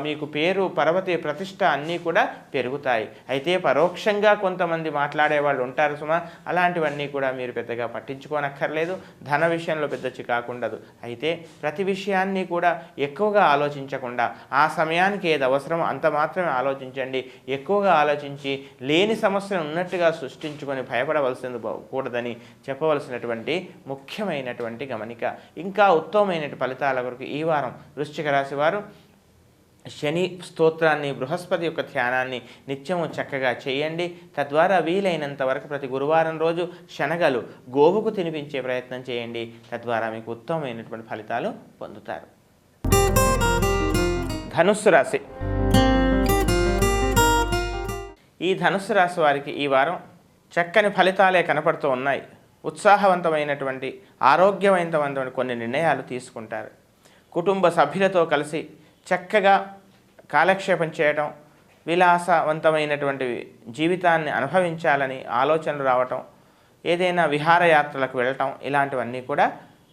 మీకు పేరు పర్వతి ప్రతిష్ట అన్నీ కూడా పెరుగుతాయి. అయితే పరోక్షంగా కొంతమంది మాట్లాడే వాళ్ళు ఉంటారు సుమా, అలాంటివన్నీ కూడా మీరు పెద్దగా పట్టించుకోనక్కర్లేదు. ధన విషయంలో పెద్ద చికాకు ఉండదు. అయితే ప్రతి విషయాన్ని కూడా ఎక్కువగా ఆలోచించకుండా ఆ సమయానికి ఏది అవసరమో అంత మాత్రమే ఆలోచించండి. ఎక్కువగా ఆలోచించి లేని సమస్యను ఉన్నట్టుగా సృష్టించుకొని భయపడవలసింది కూడదని చెప్పవలసినటువంటి ముఖ్యమైనటువంటి గమనిక. ఇంకా ఉత్తమమైన ఫలితాల కొరకు ఈ వారం వృశ్చిక రాశి వారు శని స్తోత్రాన్ని, బృహస్పతి యొక్క ధ్యానాన్ని నిత్యము చక్కగా చేయండి. తద్వారా వీలైనంత వరకు ప్రతి గురువారం రోజు శనగలు గోవుకు తినిపించే ప్రయత్నం చేయండి. తద్వారా మీకు ఉత్తమమైనటువంటి ఫలితాలు పొందుతారు. ధనుస్సు రాశి. ఈ ధనుస్సు రాశి వారికి ఈ వారం చక్కని ఫలితాలే కనపడుతూ ఉన్నాయి. ఉత్సాహవంతమైనటువంటి ఆరోగ్యవంతమైనటువంటి కొన్ని నిర్ణయాలు తీసుకుంటారు. కుటుంబ సభ్యులతో కలిసి చక్కగా కాలక్షేపం చేయటం, విలాసవంతమైనటువంటి జీవితాన్ని అనుభవించాలని ఆలోచనలు రావటం, ఏదైనా విహారయాత్రలకు వెళ్ళటం, ఇలాంటివన్నీ కూడా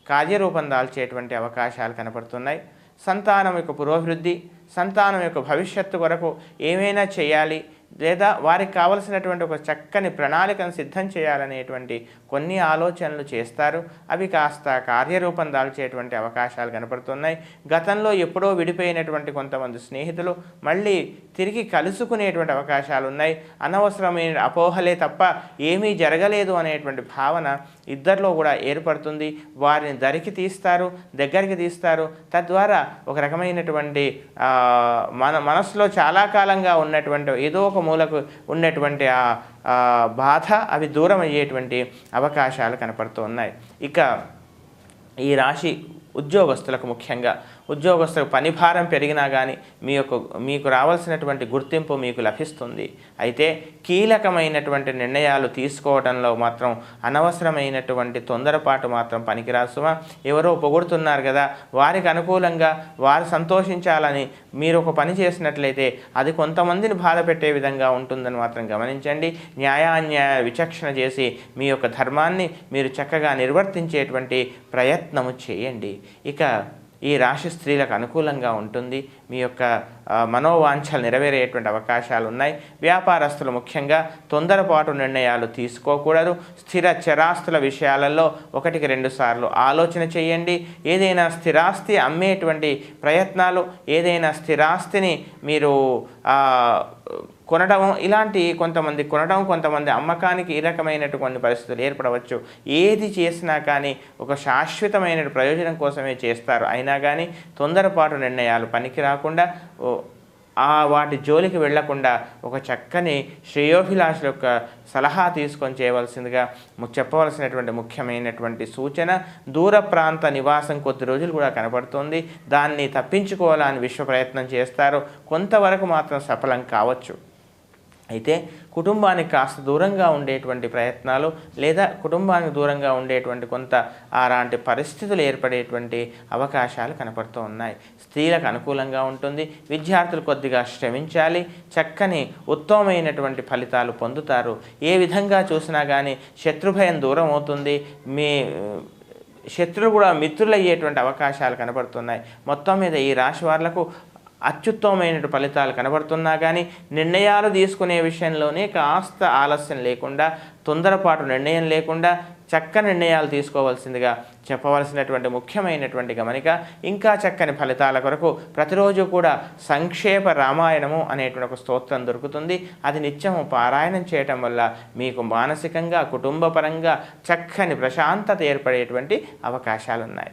కార్యరూపం దాల్చేటువంటి అవకాశాలు కనపడుతున్నాయి. సంతానం యొక్క పురోభివృద్ధి, సంతానం యొక్క భవిష్యత్తు కొరకు ఏమైనా చేయాలి లేదా వారికి కావలసినటువంటి ఒక చక్కని ప్రణాళికను సిద్ధం చేయాలనేటువంటి కొన్ని ఆలోచనలు చేస్తారు. అవి కాస్త కార్యరూపం దాల్చేటువంటి అవకాశాలు కనపడుతున్నాయి. గతంలో ఎప్పుడో విడిపోయినటువంటి కొంతమంది స్నేహితులు మళ్ళీ తిరిగి కలుసుకునేటువంటి అవకాశాలు ఉన్నాయి. అనవసరమైన అపోహలే తప్ప ఏమీ జరగలేదు అనేటువంటి భావన ఇద్దరిలో కూడా ఏర్పడుతుంది. వారిని దగ్గరికి తీస్తారు. తద్వారా ఒక రకమైనటువంటి మనసులో చాలా కాలంగా ఉన్నటువంటి ఏదో ఒక మూలకు ఉన్నటువంటి బాధ అవి దూరం అయ్యేటువంటి అవకాశాలు కనపడుతూ ఉన్నాయి. ఇక ఈ రాశి ఉద్యోగస్తులకు ముఖ్యంగా ఉద్యోగస్తులకు పని భారం పెరిగినా కానీ మీకు రావాల్సినటువంటి గుర్తింపు మీకు లభిస్తుంది. అయితే కీలకమైనటువంటి నిర్ణయాలు తీసుకోవడంలో మాత్రం అనవసరమైనటువంటి తొందరపాటు మాత్రం పనికిరాసుమా. ఎవరో పొగుడుతున్నారు కదా, వారికి అనుకూలంగా వారు సంతోషించాలని మీరు ఒక పని చేసినట్లయితే అది కొంతమందిని బాధ పెట్టే విధంగా ఉంటుందని మాత్రం గమనించండి. న్యాయాన్యాయ విచక్షణ చేసి మీ యొక్క ధర్మాన్ని మీరు చక్కగా నిర్వర్తించేటువంటి ప్రయత్నము చేయండి. ఇక ఈ రాశి స్త్రీలకు అనుకూలంగా ఉంటుంది. మీ యొక్క మనోవాంఛలు నెరవేరేటువంటి అవకాశాలు ఉన్నాయి. వ్యాపారస్తులు ముఖ్యంగా తొందరపాటు నిర్ణయాలు తీసుకోకూడదు. స్థిర చరాస్తుల విషయాలలో 1-2 సార్లు ఆలోచన చేయండి. ఏదైనా స్థిరాస్తి అమ్మేటువంటి ప్రయత్నాలు, ఏదైనా స్థిరాస్తిని మీరు కొనడం, ఇలాంటి కొంతమంది అమ్మకానికి ఈ రకమైనటువంటి పరిస్థితులు ఏర్పడవచ్చు. ఏది చేసినా కానీ ఒక శాశ్వతమైన ప్రయోజనం కోసమే చేస్తారు. అయినా కానీ తొందరపాటు నిర్ణయాలు పనికి రాకుండా, వాటి జోలికి వెళ్లకుండా ఒక చక్కని శ్రేయోభిలాషుల యొక్క సలహా తీసుకొని చేయవలసిందిగా చెప్పవలసినటువంటి ముఖ్యమైనటువంటి సూచన. దూర ప్రాంత నివాసం కొద్ది రోజులు కూడా కనపడుతుంది. దాన్ని తప్పించుకోవాలని విశ్వ ప్రయత్నం చేస్తారు. కొంతవరకు మాత్రం సఫలం కావచ్చు. అయితే కుటుంబానికి కాస్త దూరంగా ఉండేటువంటి ప్రయత్నాలు, లేదా కుటుంబానికి దూరంగా ఉండేటువంటి కొంత అలాంటి పరిస్థితులు ఏర్పడేటువంటి అవకాశాలు కనపడుతూ ఉన్నాయి. స్త్రీలకు అనుకూలంగా ఉంటుంది. విద్యార్థులు కొద్దిగా శ్రమించాలి. చక్కని ఉత్తమమైనటువంటి ఫలితాలు పొందుతారు. ఏ విధంగా చూసినా కానీ శత్రుభయం దూరం అవుతుంది. మీ శత్రువులు కూడా మిత్రులు అయ్యేటువంటి అవకాశాలు కనబడుతున్నాయి. మొత్తం మీద ఈ రాశి వాళ్లకు అత్యుత్తమమైన ఫలితాలు కనబడుతున్నా కానీ నిర్ణయాలు తీసుకునే విషయంలోనే కాస్త ఆలస్యం లేకుండా, తొందరపాటు నిర్ణయం లేకుండా చక్కని నిర్ణయాలు తీసుకోవాల్సిందిగా చెప్పవలసినటువంటి ముఖ్యమైనటువంటి గమనిక. ఇంకా చక్కని ఫలితాల కొరకు ప్రతిరోజు కూడా సంక్షేప రామాయణము అనేటువంటి ఒక స్తోత్రం దొరుకుతుంది. అది నిత్యము పారాయణం చేయటం వల్ల మీకు మానసికంగా, కుటుంబపరంగా చక్కని ప్రశాంతత ఏర్పడేటువంటి అవకాశాలు ఉన్నాయి.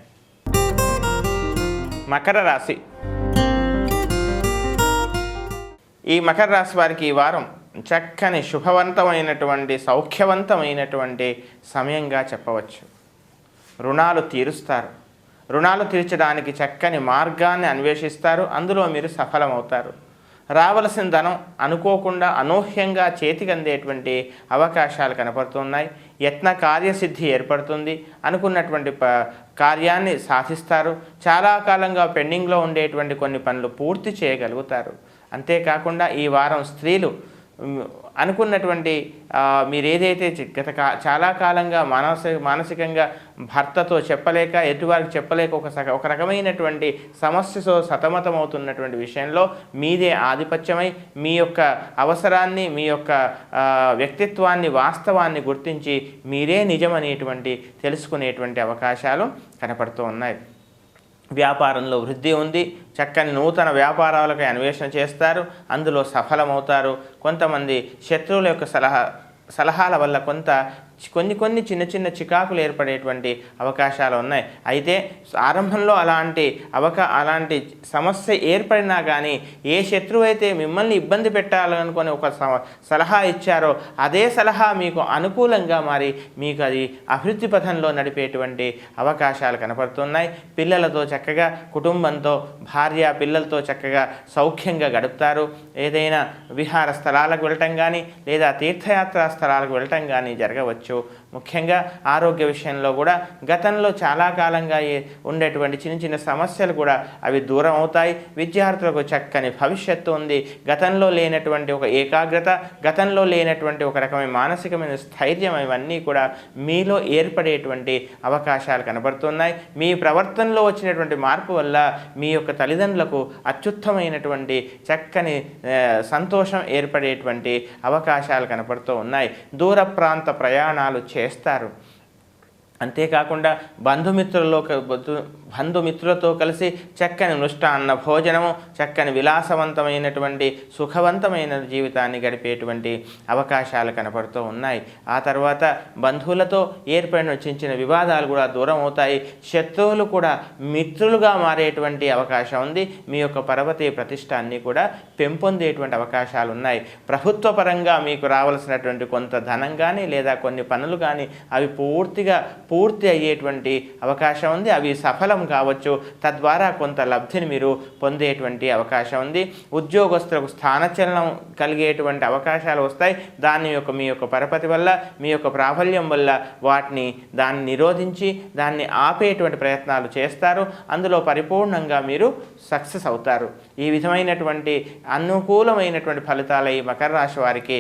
మకర రాశి. ఈ మకర రాశి వారికి ఈ వారం చక్కని శుభవంతమైనటువంటి సౌఖ్యవంతమైనటువంటి సమయంగా చెప్పవచ్చు. రుణాలు తీరుస్తారు. రుణాలు తీర్చడానికి చక్కని మార్గాన్ని అన్వేషిస్తారు. అందులో మీరు సఫలమవుతారు. రావలసిన ధనం అనుకోకుండా అనూహ్యంగా చేతికి అందేటువంటి అవకాశాలు కనపడుతున్నాయి. యత్న కార్యసిద్ధి ఏర్పడుతుంది. అనుకున్నటువంటి కార్యాన్ని సాధిస్తారు. చాలా కాలంగా పెండింగ్లో ఉండేటువంటి కొన్ని పనులు పూర్తి చేయగలుగుతారు. అంతేకాకుండా ఈ వారం స్త్రీలు అనుకున్నటువంటి మీరు ఏదైతే చాలా కాలంగా మానసికంగా భర్తతో చెప్పలేక, ఎదుటివారికి చెప్పలేక ఒక రకమైనటువంటి సమస్యతో సతమతమవుతున్నటువంటి విషయంలో మీదే ఆధిపత్యమై మీ యొక్క అవసరాన్ని, మీ యొక్క వ్యక్తిత్వాన్ని, వాస్తవాన్ని గుర్తించి మీరే నిజమనేటువంటి తెలుసుకునేటువంటి అవకాశాలు కనపడుతూ ఉన్నాయి. వ్యాపారంలో వృద్ధి ఉంది. చక్కని నూతన వ్యాపారాలకై అన్వేషణ చేస్తారు. అందులో సఫలమవుతారు. కొంతమంది శత్రువుల యొక్క సలహాల వల్ల కొన్ని చిన్న చికాకులు ఏర్పడేటువంటి అవకాశాలు ఉన్నాయి. అయితే ఆరంభంలో అలాంటి సమస్య ఏర్పడినా కానీ ఏ శత్రువు అయితే మిమ్మల్ని ఇబ్బంది పెట్టాలనుకొని ఒక సలహా ఇచ్చారో అదే సలహా మీకు అనుకూలంగా మారి మీకు అది అభివృద్ధి పథంలో నడిపేటువంటి అవకాశాలు కనపడుతున్నాయి. పిల్లలతో చక్కగా, కుటుంబంతో, భార్య పిల్లలతో చక్కగా సౌఖ్యంగా గడుపుతారు. ఏదైనా విహార స్థలాలకు వెళ్ళటం కానీ, లేదా తీర్థయాత్రా స్థలాలకు వెళ్ళటం కానీ జరగవచ్చు. ముఖ్యంగా ఆరోగ్య విషయంలో కూడా గతంలో చాలా కాలంగా ఉండేటువంటి చిన్న సమస్యలు కూడా అవి దూరం అవుతాయి. విద్యార్థులకు చక్కని భవిష్యత్తు ఉంది. గతంలో లేనటువంటి ఒక ఏకాగ్రత, గతంలో లేనటువంటి ఒక రకమైన మానసికమైన స్థైర్యం, ఇవన్నీ కూడా మీలో ఏర్పడేటువంటి అవకాశాలు కనబడుతున్నాయి. మీ ప్రవర్తనలో వచ్చినటువంటి మార్పు వల్ల మీ యొక్క తల్లిదండ్రులకు అత్యుత్తమైనటువంటి చక్కని సంతోషం ఏర్పడేటువంటి అవకాశాలు కనపడుతూ ఉన్నాయి. దూర ప్రాంత ప్రయాణాలు చేస్తారు. అంతేకాకుండా బంధుమిత్రులతో కలిసి చక్కని మృష్టాన్న భోజనము, చక్కని విలాసవంతమైనటువంటి సుఖవంతమైన జీవితాన్ని గడిపేటువంటి అవకాశాలు కనపడుతూ ఉన్నాయి. ఆ తర్వాత బంధువులతో ఏర్పడిన చిన్న వివాదాలు కూడా దూరం అవుతాయి. శత్రువులు కూడా మిత్రులుగా మారేటువంటి అవకాశం ఉంది. మీ యొక్క పరపతి ప్రతిష్ట అన్నీ కూడా పెంపొందేటువంటి అవకాశాలు ఉన్నాయి. ప్రభుత్వ పరంగా మీకు రావాల్సినటువంటి కొంత ధనం కానీ, లేదా కొన్ని పనులు కానీ అవి పూర్తి అయ్యేటువంటి అవకాశం ఉంది. అవి సఫలం కావచ్చు. తద్వారా కొంత లబ్ధిని మీరు పొందేటువంటి అవకాశం ఉంది. ఉద్యోగస్తులకు స్థానచలనం కలిగేటువంటి అవకాశాలు వస్తాయి. మీ యొక్క పరపతి వల్ల, మీ యొక్క ప్రాబల్యం వల్ల దాన్ని నిరోధించి దాన్ని ఆపేటువంటి ప్రయత్నాలు చేస్తారు. అందులో పరిపూర్ణంగా మీరు సక్సెస్ అవుతారు. ఈ విధమైనటువంటి అనుకూలమైనటువంటి ఫలితాలు ఈ మకర రాశి వారికి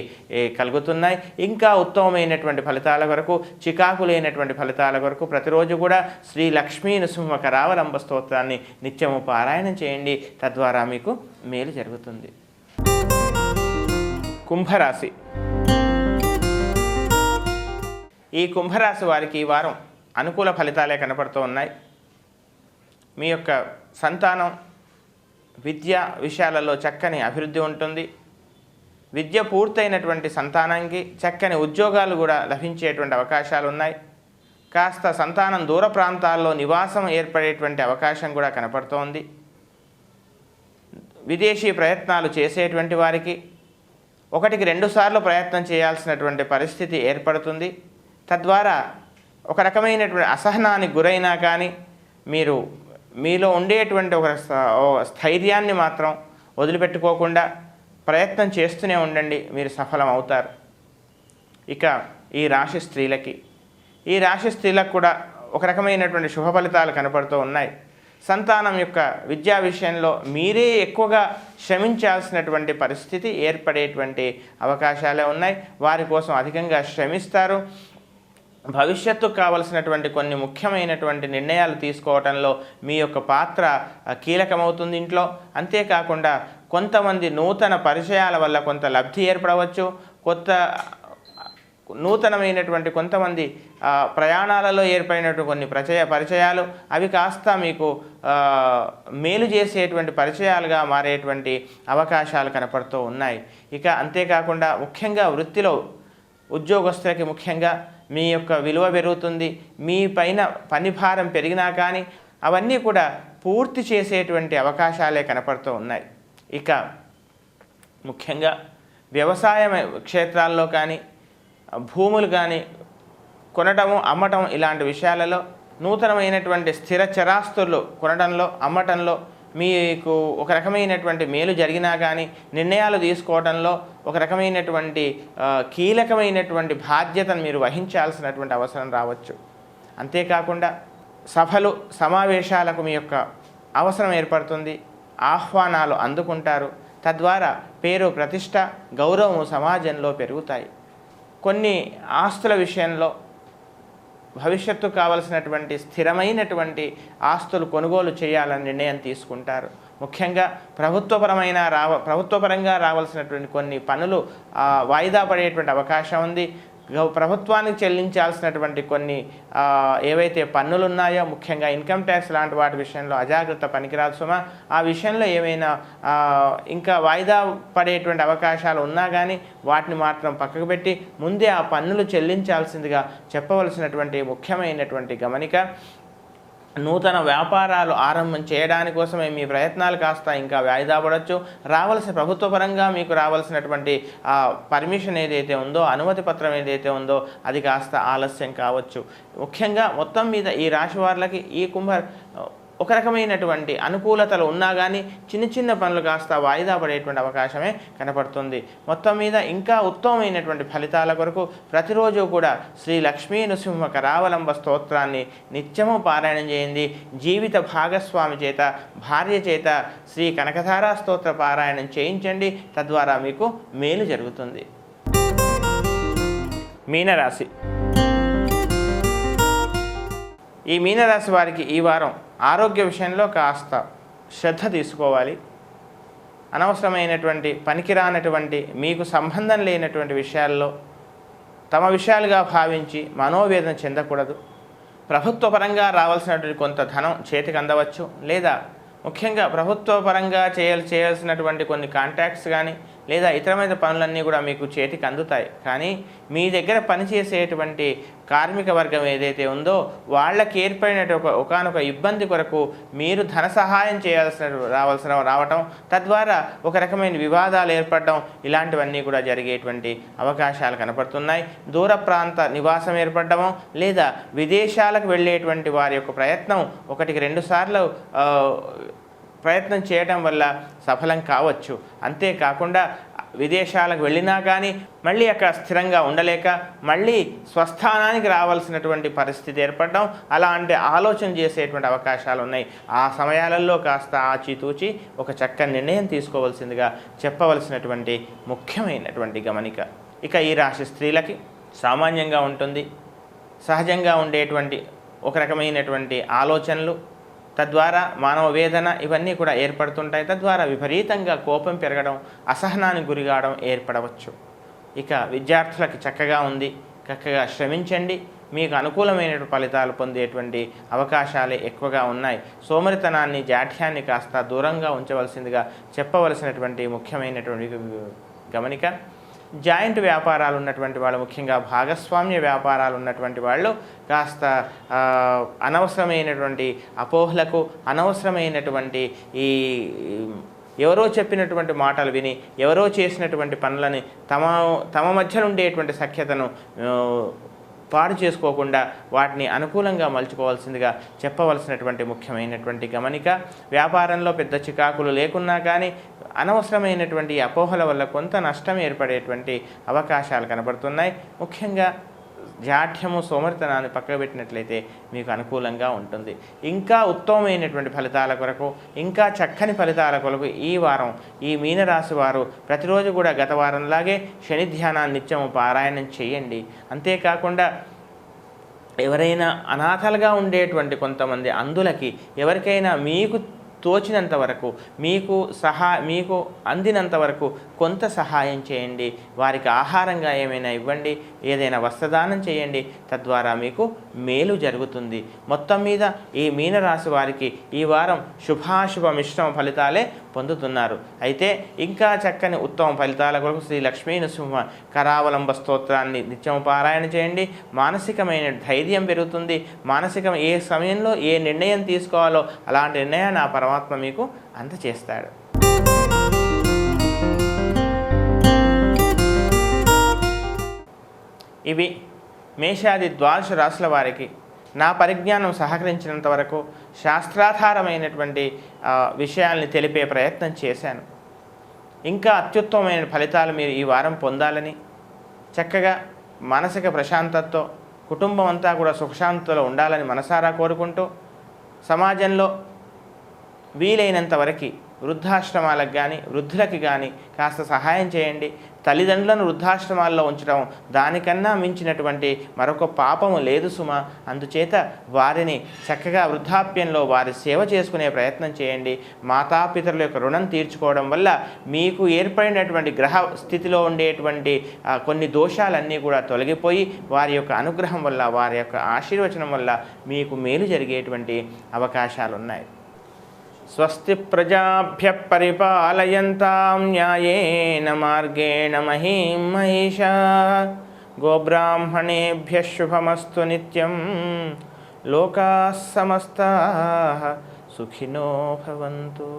కలుగుతున్నాయి. ఇంకా ఉత్తమమైనటువంటి ఫలితాల వరకు, చికాకు లేనటువంటి ఫలితాలు ఫలితాల కొరకు ప్రతిరోజు కూడా శ్రీ లక్ష్మీ నృసింహ కరావలంబ స్తోత్రాన్ని నిత్యము పారాయణం చేయండి. తద్వారా మీకు మేలు జరుగుతుంది. కుంభరాశి. ఈ కుంభరాశి వారికి ఈ వారం అనుకూల ఫలితాలే కనపడుతూ ఉన్నాయి. మీ యొక్క సంతానం విద్యా విషయాలలో చక్కని అభివృద్ధి ఉంటుంది. విద్య పూర్తయినటువంటి సంతానానికి చక్కని ఉద్యోగాలు కూడా లభించేటువంటి అవకాశాలు ఉన్నాయి. కాస్త సంతానం దూర ప్రాంతాల్లో నివాసం ఏర్పడేటువంటి అవకాశం కూడా కనపడుతోంది. విదేశీ ప్రయత్నాలు చేసేటువంటి వారికి 1-2 సార్లు ప్రయత్నం చేయాల్సినటువంటి పరిస్థితి ఏర్పడుతుంది. తద్వారా ఒక రకమైనటువంటి అసహనానికి గురైనా కానీ మీరు మీలో ఉండేటువంటి ఒక స్థైర్యాన్ని మాత్రం వదిలిపెట్టుకోకుండా ప్రయత్నం చేస్తూనే ఉండండి, మీరు సఫలం అవుతారు. ఇక ఈ రాశి స్త్రీలకు కూడా ఒక రకమైనటువంటి శుభ ఫలితాలు కనపడుతూ ఉన్నాయి. సంతానం యొక్క విద్యా విషయంలో మీరే ఎక్కువగా శ్రమించాల్సినటువంటి పరిస్థితి ఏర్పడేటువంటి అవకాశాలే ఉన్నాయి. వారి కోసం అధికంగా శ్రమిస్తారు. భవిష్యత్తుకు కావలసినటువంటి కొన్ని ముఖ్యమైనటువంటి నిర్ణయాలు తీసుకోవటంలో మీ యొక్క పాత్ర కీలకమవుతుంది ఇంట్లో. అంతేకాకుండా కొంతమంది నూతన పరిచయాల వల్ల కొంత లబ్ధి ఏర్పడవచ్చు. నూతనమైనటువంటి కొంతమంది ప్రయాణాలలో ఏర్పడినటువంటి కొన్ని పరిచయాలు అవి కాస్త మీకు మేలు చేసేటువంటి పరిచయాలుగా మారేటువంటి అవకాశాలు కనపడుతూ ఉన్నాయి. ఇక అంతేకాకుండా ముఖ్యంగా వృత్తిలో ఉద్యోగస్తులకి ముఖ్యంగా మీ యొక్క విలువ పెరుగుతుంది. మీ పైన పని భారం పెరిగినా కానీ అవన్నీ కూడా పూర్తి చేసేటువంటి అవకాశాలే కనపడుతూ ఉన్నాయి. ఇక ముఖ్యంగా వ్యవసాయ క్షేత్రాల్లో కానీ భూములు కానీ కొనటము అమ్మటం ఇలాంటి విషయాలలో నూతనమైనటువంటి స్థిర చరాస్తులు కొనడంలో అమ్మటంలో మీకు ఒక రకమైనటువంటి మేలు జరిగినా కానీ నిర్ణయాలు తీసుకోవడంలో ఒక రకమైనటువంటి కీలకమైనటువంటి బాధ్యతను మీరు వహించాల్సినటువంటి అవసరం రావచ్చు. అంతేకాకుండా సభలు సమావేశాలకు మీ యొక్క అవసరం ఏర్పడుతుంది. ఆహ్వానాలు అందుకుంటారు. తద్వారా పేరు ప్రతిష్ట గౌరవము సమాజంలో పెరుగుతాయి. కొన్ని ఆస్తుల విషయంలో భవిష్యత్తు కావలసినటువంటి స్థిరమైనటువంటి ఆస్తులు కొనుగోలు చేయాలని నిర్ణయం తీసుకుంటారు. ముఖ్యంగా ప్రభుత్వపరంగా రావాల్సినటువంటి కొన్ని పనులు వాయిదా పడేటువంటి అవకాశం ఉంది. ప్రభుత్వానికి చెల్లించాల్సినటువంటి కొన్ని ఏవైతే పన్నులు ఉన్నాయో ముఖ్యంగా ఇన్కమ్ ట్యాక్స్ లాంటి వాటి విషయంలో అజాగ్రత్త పనికిరాదు సుమా. ఆ విషయంలో ఏమైనా ఇంకా వాయిదా పడేటువంటి అవకాశాలు ఉన్నా కానీ వాటిని మాత్రం పక్కకు పెట్టి ముందే ఆ పన్నులు చెల్లించాల్సిందిగా చెప్పవలసినటువంటి ముఖ్యమైనటువంటి గమనిక. నూతన వ్యాపారాలు ఆరంభం చేయడానికి కోసమే మీ ప్రయత్నాలు కాస్త ఇంకా వాయిదా పడవచ్చు. ప్రభుత్వపరంగా మీకు రావాల్సినటువంటి పర్మిషన్ ఏదైతే ఉందో, అనుమతి పత్రం ఏదైతే ఉందో అది కాస్త ఆలస్యం కావచ్చు. ముఖ్యంగా మొత్తం మీద ఈ రాశి వారికి ఈ ఒక రకమైనటువంటి అనుకూలతలు ఉన్నా కానీ చిన్న చిన్న పనులు కాస్త వాయిదా పడేటువంటి అవకాశమే కనపడుతుంది. మొత్తం మీద ఇంకా ఉత్తమమైనటువంటి ఫలితాల కొరకు ప్రతిరోజు కూడా శ్రీ లక్ష్మీ నృసింహ కరావలంబ స్తోత్రాన్ని నిత్యము పారాయణం చేయండి. జీవిత భాగస్వామి చేత భార్య చేత శ్రీ కనకధారా స్తోత్ర పారాయణం చేయించండి. తద్వారా మీకు మేలు జరుగుతుంది. మీనరాశి. ఈ మీనరాశి వారికి ఈ వారం ఆరోగ్య విషయంలో కాస్త శ్రద్ధ తీసుకోవాలి. అనవసరమైనటువంటి పనికిరానటువంటి మీకు సంబంధం లేనటువంటి విషయాల్లో తమ విషయాలుగా భావించి మనోవేదన చెందకూడదు. ప్రభుత్వపరంగా రావాల్సినటువంటి కొంత ధనం చేతికి అందవచ్చు. లేదా ముఖ్యంగా ప్రభుత్వపరంగా చేయాల్సినటువంటి కొన్ని కాంట్రాక్ట్స్ కానీ లేదా ఇతరమైన పనులన్నీ కూడా మీకు చేతికి అందుతాయి. కానీ మీ దగ్గర పనిచేసేటువంటి కార్మిక వర్గం ఏదైతే ఉందో వాళ్ళకి ఏర్పడిన ఒకనొక ఇబ్బంది కొరకు మీరు ధన సహాయం రావటం, తద్వారా ఒక రకమైన వివాదాలు ఏర్పడడం ఇలాంటివన్నీ కూడా జరిగేటువంటి అవకాశాలు కనపడుతున్నాయి. దూర ప్రాంత నివాసం ఏర్పడటము లేదా విదేశాలకు వెళ్ళేటువంటి వారి యొక్క ప్రయత్నం 1-2 సార్లు ప్రయత్నం చేయడం వల్ల సఫలం కావచ్చు. అంతేకాకుండా విదేశాలకు వెళ్ళినా కానీ మళ్ళీ అక్కడ స్థిరంగా ఉండలేక మళ్ళీ స్వస్థానానికి రావాల్సినటువంటి పరిస్థితి ఏర్పడడం అలాంటి ఆలోచన చేసేటువంటి అవకాశాలు ఉన్నాయి. ఆ సమయాలలో కాస్త ఆచితూచి ఒక చక్కని నిర్ణయం తీసుకోవాల్సిందిగా చెప్పవలసినటువంటి ముఖ్యమైనటువంటి గమనిక. ఇక ఈ రాశి స్త్రీలకి సామాన్యంగా ఉంటుంది. సహజంగా ఉండేటువంటి ఒక రకమైనటువంటి ఆలోచనలు, తద్వారా మానవ వేదన ఇవన్నీ కూడా ఏర్పడుతుంటాయి. తద్వారా విపరీతంగా కోపం పెరగడం, అసహనానికి గురికావడం ఏర్పడవచ్చు. ఇక విద్యార్థులకి చక్కగా ఉంది, చక్కగా శ్రమించండి, మీకు అనుకూలమైన ఫలితాలు పొందేటువంటి అవకాశాలే ఎక్కువగా ఉన్నాయి. సోమరితనాన్ని, జాఠ్యాన్ని కాస్త దూరంగా ఉంచవలసిందిగా చెప్పవలసినటువంటి ముఖ్యమైనటువంటి గమనిక. జాయింట్ వ్యాపారాలు ఉన్నటువంటి వాళ్ళు, ముఖ్యంగా భాగస్వామ్య వ్యాపారాలు ఉన్నటువంటి వాళ్ళు కాస్త అనవసరమైనటువంటి అపోహలకు, అనవసరమైనటువంటి ఈ ఎవరో చెప్పినటువంటి మాటలు విని, ఎవరో చేసినటువంటి పనులని తమ మధ్య ఉండేటువంటి సఖ్యతను పాడు చేసుకోకుండా వాటిని అనుకూలంగా మలుచుకోవాల్సిందిగా చెప్పవలసినటువంటి ముఖ్యమైనటువంటి గమనిక. వ్యాపారంలో పెద్ద చికాకులు లేకున్నా కానీ అనవసరమైనటువంటి అపోహల వల్ల కొంత నష్టం ఏర్పడేటువంటి అవకాశాలు కనబడుతున్నాయి. ముఖ్యంగా జాఠ్యము, సోమరితనాన్ని పక్కబెట్టినట్లయితే మీకు అనుకూలంగా ఉంటుంది. ఇంకా ఉత్తమమైనటువంటి ఫలితాల కొరకు, ఇంకా చక్కని ఫలితాల కొరకు ఈ వారం ఈ మీనరాశి వారు ప్రతిరోజు కూడా గత వారంలాగే శని ధ్యానాన్ని నిత్యము పారాయణం చేయండి. అంతేకాకుండా ఎవరైనా అనాథలుగా ఉండేటువంటి కొంతమంది అందులకి, ఎవరికైనా మీకు తోచినంత వరకు, మీకు అందినంత వరకు కొంత సహాయం చేయండి. వారికి ఆహారంగా ఏమైనా ఇవ్వండి, ఏదైనా వస్త్రదానం చేయండి. తద్వారా మీకు మేలు జరుగుతుంది. మొత్తం మీద ఈ మీనరాశి వారికి ఈ వారం శుభాశుభ మిశ్రమ ఫలితాలే పొందుతున్నారు. అయితే ఇంకా చక్కని ఉత్తమ ఫలితాల కొరకు శ్రీ లక్ష్మీ నృసింహ కరావలంబ స్తోత్రాన్ని నిత్యం పారాయణ చేయండి. మానసికమైన ధైర్యం పెరుగుతుంది. ఏ సమయంలో ఏ నిర్ణయం తీసుకోవాలో అలాంటి నిర్ణయాన్ని ఆ పరమాత్మ మీకు అందచేస్తాడు. ఇవి మేషాది ద్వాదశ రాశుల వారికి నా పరిజ్ఞానం సహకరించినంత వరకు శాస్త్రాధారమైనటువంటి విషయాల్ని తెలిపే ప్రయత్నం చేశాను. ఇంకా అత్యుత్తమమైన ఫలితాలు మీరు ఈ వారం పొందాలని, చక్కగా మానసిక ప్రశాంతతతో కుటుంబం అంతా కూడా సుఖశాంతిలో ఉండాలని మనసారా కోరుకుంటూ, సమాజంలో వీలైనంత వరకు వృద్ధాశ్రమాలకు కానీ, వృద్ధులకి కానీ కాస్త సహాయం చేయండి. తల్లిదండ్రులను వృద్ధాశ్రమాల్లో ఉంచడం దానికన్నా మించినటువంటి మరొక పాపము లేదు సుమా. అందుచేత వారిని చక్కగా వృద్ధాప్యంలో వారి సేవ చేసుకునే ప్రయత్నం చేయండి. మాతాపితరుల యొక్క రుణం తీర్చుకోవడం వల్ల మీకు ఏర్పడినటువంటి గ్రహ స్థితిలో ఉండేటువంటి కొన్ని దోషాలన్నీ కూడా తొలగిపోయి వారి యొక్క అనుగ్రహం వల్ల, వారి యొక్క ఆశీర్వచనం వల్ల మీకు మేలు జరిగేటువంటి అవకాశాలు ఉన్నాయి. స్వస్తి ప్రజాభ్యః పరిపాలయంతాం న్యాయేన మార్గేణ మహీం మహిషాః. గోబ్రాహ్మణేభ్యః శుభమస్తు నిత్యం. లోకాః సమస్తాః సుఖినో భవంతు.